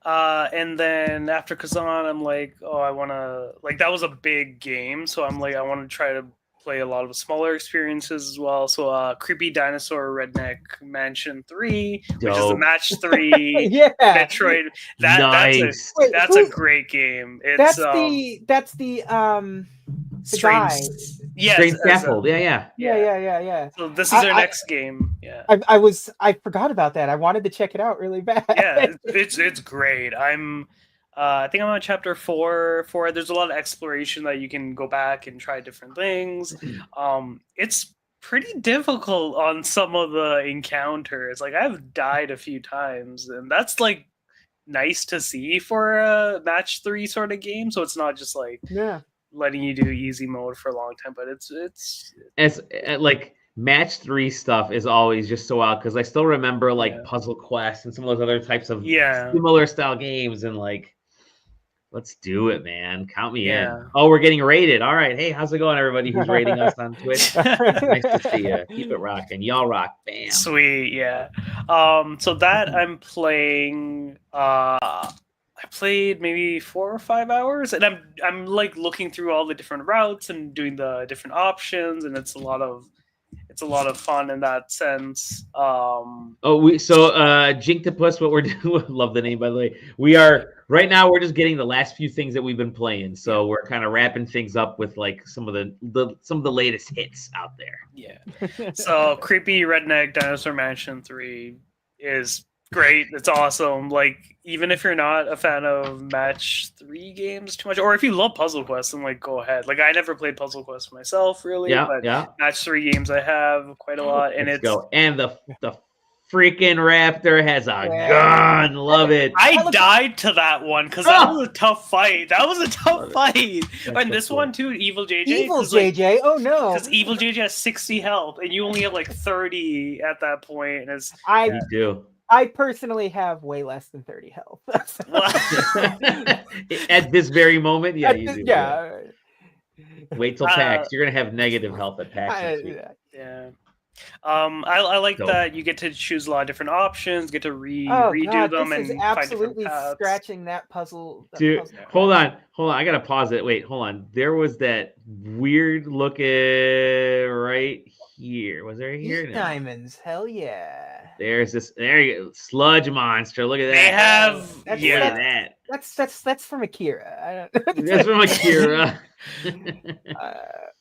And then after Kazan, I'm like, I want to that was a big game, so I'm like, I want to try to play a lot of smaller experiences as well. So Creepy Dinosaur Redneck Mansion 3, which is a match 3 Metroid. That's a great game. It's that's the Strange Scaffold. Yeah. So this is their next game. Yeah. I forgot about that. I wanted to check it out really bad. Yeah, it's great. I think I'm on chapter 4. There's a lot of exploration that you can go back and try different things. It's pretty difficult on some of the encounters. Like I've died a few times, and that's like nice to see for a match 3 sort of game. So it's not just letting you do easy mode for a long time, but it's like match 3 stuff is always just so wild, because I still remember Puzzle Quest and some of those other types of similar style games, and let's do it, man. Count me in. Oh, we're getting rated. All right. Hey, how's it going, everybody who's rating us on Twitch? Nice to see you. Keep it rocking. Y'all rock. Bam. Sweet. Yeah. So that I'm playing. I I played maybe 4 or 5 hours, and I'm like looking through all the different routes and doing the different options, and it's a lot of fun in that sense. Jinktopus, what we're doing, love the name by the way. We are right now we're just getting the last few things that we've been playing. So we're kind of wrapping things up with like some of the latest hits out there. Yeah. So Creepy Redneck Dinosaur Mansion 3 is great. It's awesome. Like, even if you're not a fan of Match 3 games too much, or if you love Puzzle Quest, then like go ahead. Like, I never played Puzzle Quest myself, really, but Match 3 games I have quite a lot, and and the freaking Raptor has a gun. Love it. I died to that one because that was a tough fight. And this one too, Evil JJ. JJ. Oh no. Because Evil JJ has 60 health, and you only have like 30 at that point. And you do. I personally have way less than 30 health. At this very moment, you do. Yeah. Wait till PAX. You're gonna have negative health at PAX. Yeah. I like that you get to choose a lot of different options, get to redo them, this and absolutely find different scratching that puzzle. Dude, hold on. I gotta pause it. Wait, hold on. There was that weird looking right here. Was there here? No. Diamonds, hell yeah. There's this. There you go, sludge monster. Look at that. They have. Look at that. That's from Akira. That's from Akira.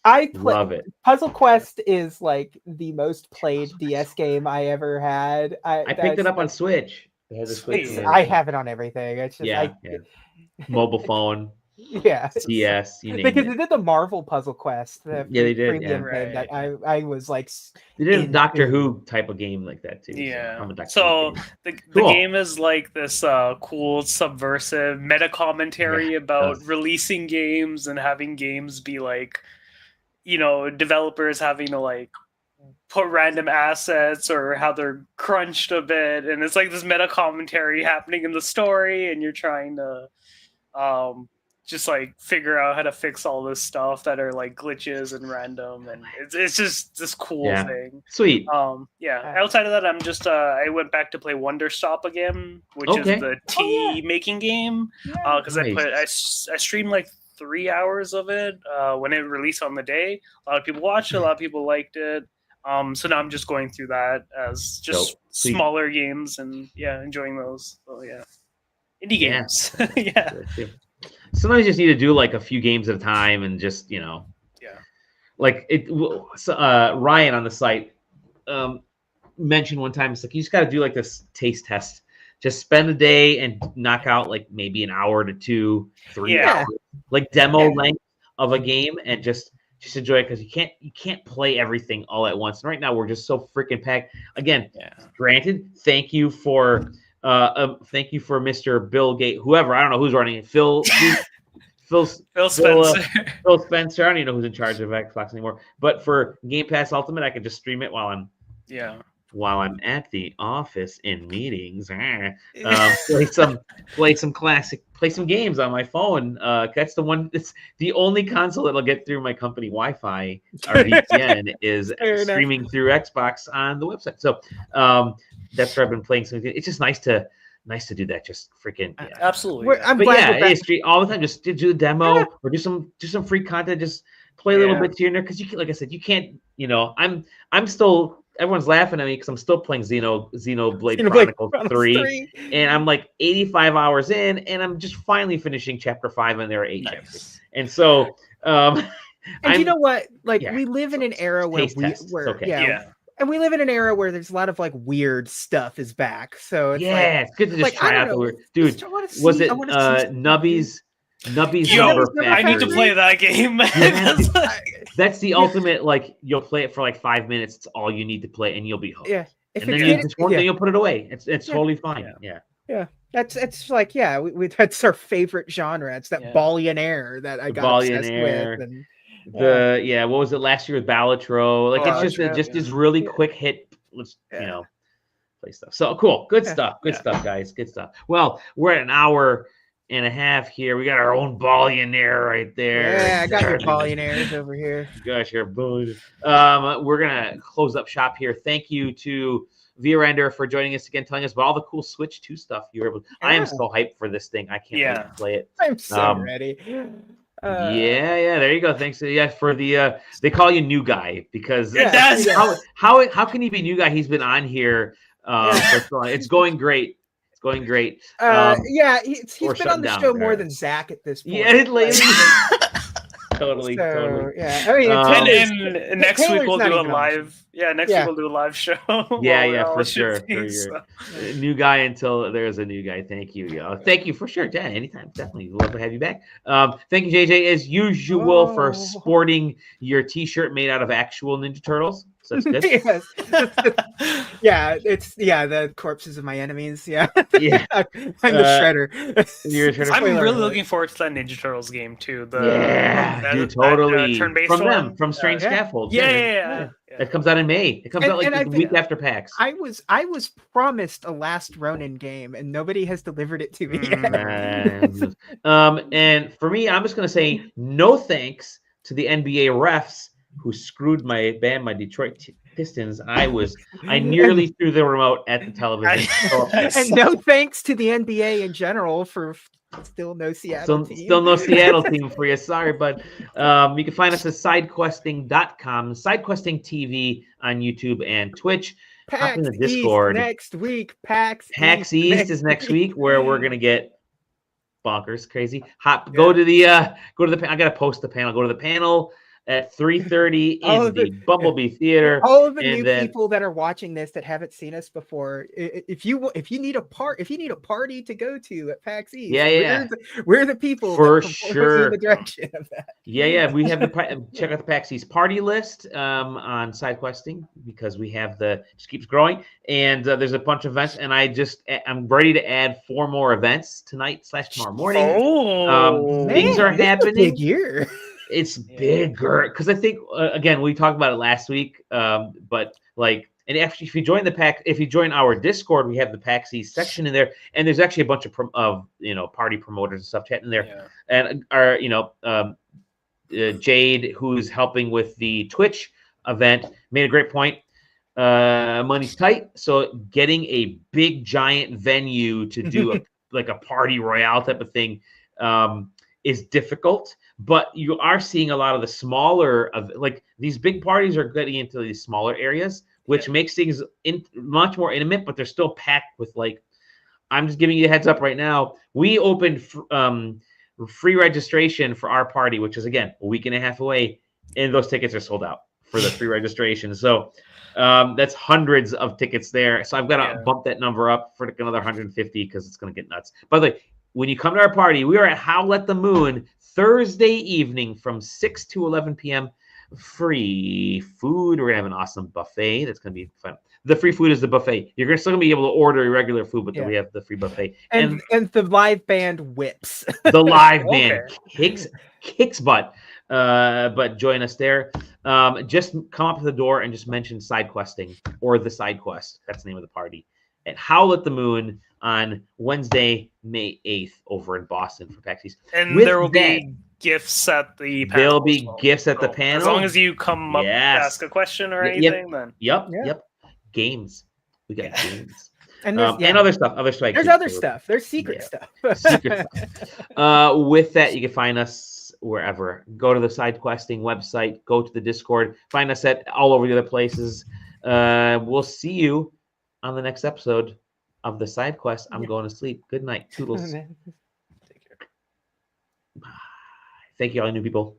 I love it. Puzzle Quest is like the most played DS game I ever had. I picked it up on Switch. It has a Switch. I have it on everything. It's just mobile phone. Yeah, DS. You name because it. They did the Marvel Puzzle Quest. They did. Yeah. Thing that I was like. They did a Doctor Who type of game like that too. Yeah. So the game is like this cool subversive meta commentary about releasing games and having games be like, developers having to like put random assets or how they're crunched a bit, and it's like this meta commentary happening in the story, and you're trying to just like figure out how to fix all this stuff that are like glitches and random, and it's just this cool thing. Sweet. Outside of that, I'm just I went back to play Wonder Stop again, which is the tea making game, because I streamed like 3 hours of it when it released on the day. A lot of people watched it, a lot of people liked it. So now I'm just going through that as just smaller games and enjoying those. So indie games. Sometimes you just need to do like a few games at a time and just like it. Ryan on the site mentioned one time, it's like you just got to do like this taste test. Just spend a day and knock out like maybe an hour to 2, 3 hours, like demo length of a game, and just enjoy it, because you can't play everything all at once. And right now we're just so freaking packed. Again, granted, thank you for Mr. Bill Gates, whoever, I don't know who's running it, Phil Spencer. Phil Spencer. I don't even know who's in charge of Xbox anymore. But for Game Pass Ultimate, I can just stream it while I'm at the office in meetings. Play some games on my phone. That's the one. It's the only console that'll get through my company Wi-Fi or VPN is streaming through Xbox on the website. So that's where I've been playing. So it's just nice to do that. Just freaking absolutely. I'm glad all the time. Just do the demo or do some free content. Just play a little bit here and there, because you can, like I said, you can't. I'm still. Everyone's laughing at me because I'm still playing Xenoblade Chronicles 3, and I'm like 85 hours in, and I'm just finally finishing Chapter 5, and there are 8 chapters. And so, and you know what? Like, we live in an era where and we live in an era where there's a lot of like weird stuff is back. So it's it's good to just try out the weird. Dude, was it Nubby's? I need to play that game. That's the ultimate. Like, you'll play it for like 5 minutes. It's all you need to play, and you'll be hooked. Yeah, and then you'll put it away. It's totally fine. Yeah. It's like we that's our favorite genre. It's that Ballionaire that I got obsessed with. And, what was it last year with Balatro? Like, it's just this really quick hit. Let's play stuff. So cool, good stuff, guys, good stuff. Well, we're at an hour and a half here. We got our own Ballionaire right there. Yeah, I got your Ballionaires over here. Gosh, you're bullied. We're gonna close up shop here. Thank you to Render for joining us again, telling us about all the cool Switch 2 stuff you were able to. I am so hyped for this thing. I can't wait to play it. I'm so ready. Yeah, there you go. Thanks. Yeah, for the they call you new guy because it does. How can he be new guy? He's been on here for so long. It's going great. It's going great. He's been on the show more than Zach at this point. Yeah, totally. Yeah, I mean, and next week we'll do a live. Yeah, next week we'll do a live show. Yeah, for sure. New guy until there's a new guy. Thank you, yo. Thank you for sure. Yeah, anytime. Definitely love to have you back. Thank you, JJ, as usual, for sporting your T-shirt made out of actual Ninja Turtles. So that's good. It's the corpses of my enemies. Yeah. I'm the Shredder. You're Shredder. I'm really looking forward to that Ninja Turtles game too. Totally. Turn-based from Strange Scaffolds. Yeah. It comes out in May. It comes out like the week after PAX. I was promised a Last Ronin game, and nobody has delivered it to me yet. And for me, I'm just gonna say no thanks to the NBA refs who screwed my Detroit Pistons. I nearly threw the remote at the television. And no thanks to the NBA in general for still no Seattle team. Still no Seattle team for you. Sorry, bud. You can find us at sidequesting.com, SideQuesting TV on YouTube and Twitch. PAX in the Discord East next week. PAX East is next week, where we're gonna get bonkers, crazy. Go to the I gotta post the panel. Go to the panel at 3:30 in the Bumblebee Theater. All of the new people that are watching this that haven't seen us before, if you need a party to go to at PAX East, we're the people for sure. The direction of that. We have check out the PAX East party list on SideQuesting because we have just keeps growing, and there's a bunch of events, and I'm ready to add 4 more events tonight/tomorrow morning. Things are happening. Big year. It's bigger because I think again we talked about it last week, but and actually if you join our Discord, we have the PAX East section in there, and there's actually a bunch of party promoters and stuff chatting there, and our Jade, who's helping with the Twitch event, made a great point. Money's tight, so getting a big giant venue to do a party royale type of thing is difficult. But you are seeing a lot of the smaller these big parties are getting into these smaller areas, which makes things much more intimate, but they're still packed with I'm just giving you a heads up right now. We opened free registration for our party, which is again a week and a half away, and those tickets are sold out for the free registration. So that's hundreds of tickets there. So I've got to bump that number up for another 150 because it's going to get nuts. By the way, when you come to our party, we are at Howl at the Moon Thursday evening from 6 to 11 p.m. Free food. We're going to have an awesome buffet. That's going to be fun. The free food is the buffet. You're still going to be able to order regular food, but then we have the free buffet. And the live band whips. The live band kicks butt. But join us there. Just come up to the door and just mention SideQuesting or the SideQuest. That's the name of the party. At Howl at the Moon on Wednesday, May 8th over in Boston for PAX East. And there will be gifts at the panel. There'll be gifts at the panel. As long as you come up and ask a question or anything, then. Yep. Games. We got games. And other stuff. There's other stuff. There's secret stuff. Secret stuff. With that, you can find us wherever. Go to the SideQuesting website. Go to the Discord. Find us at all over the other places. We'll see you on the next episode of the SideQuest. I'm going to sleep. Good night. Toodles. Take care. Bye. Thank you, all you new people.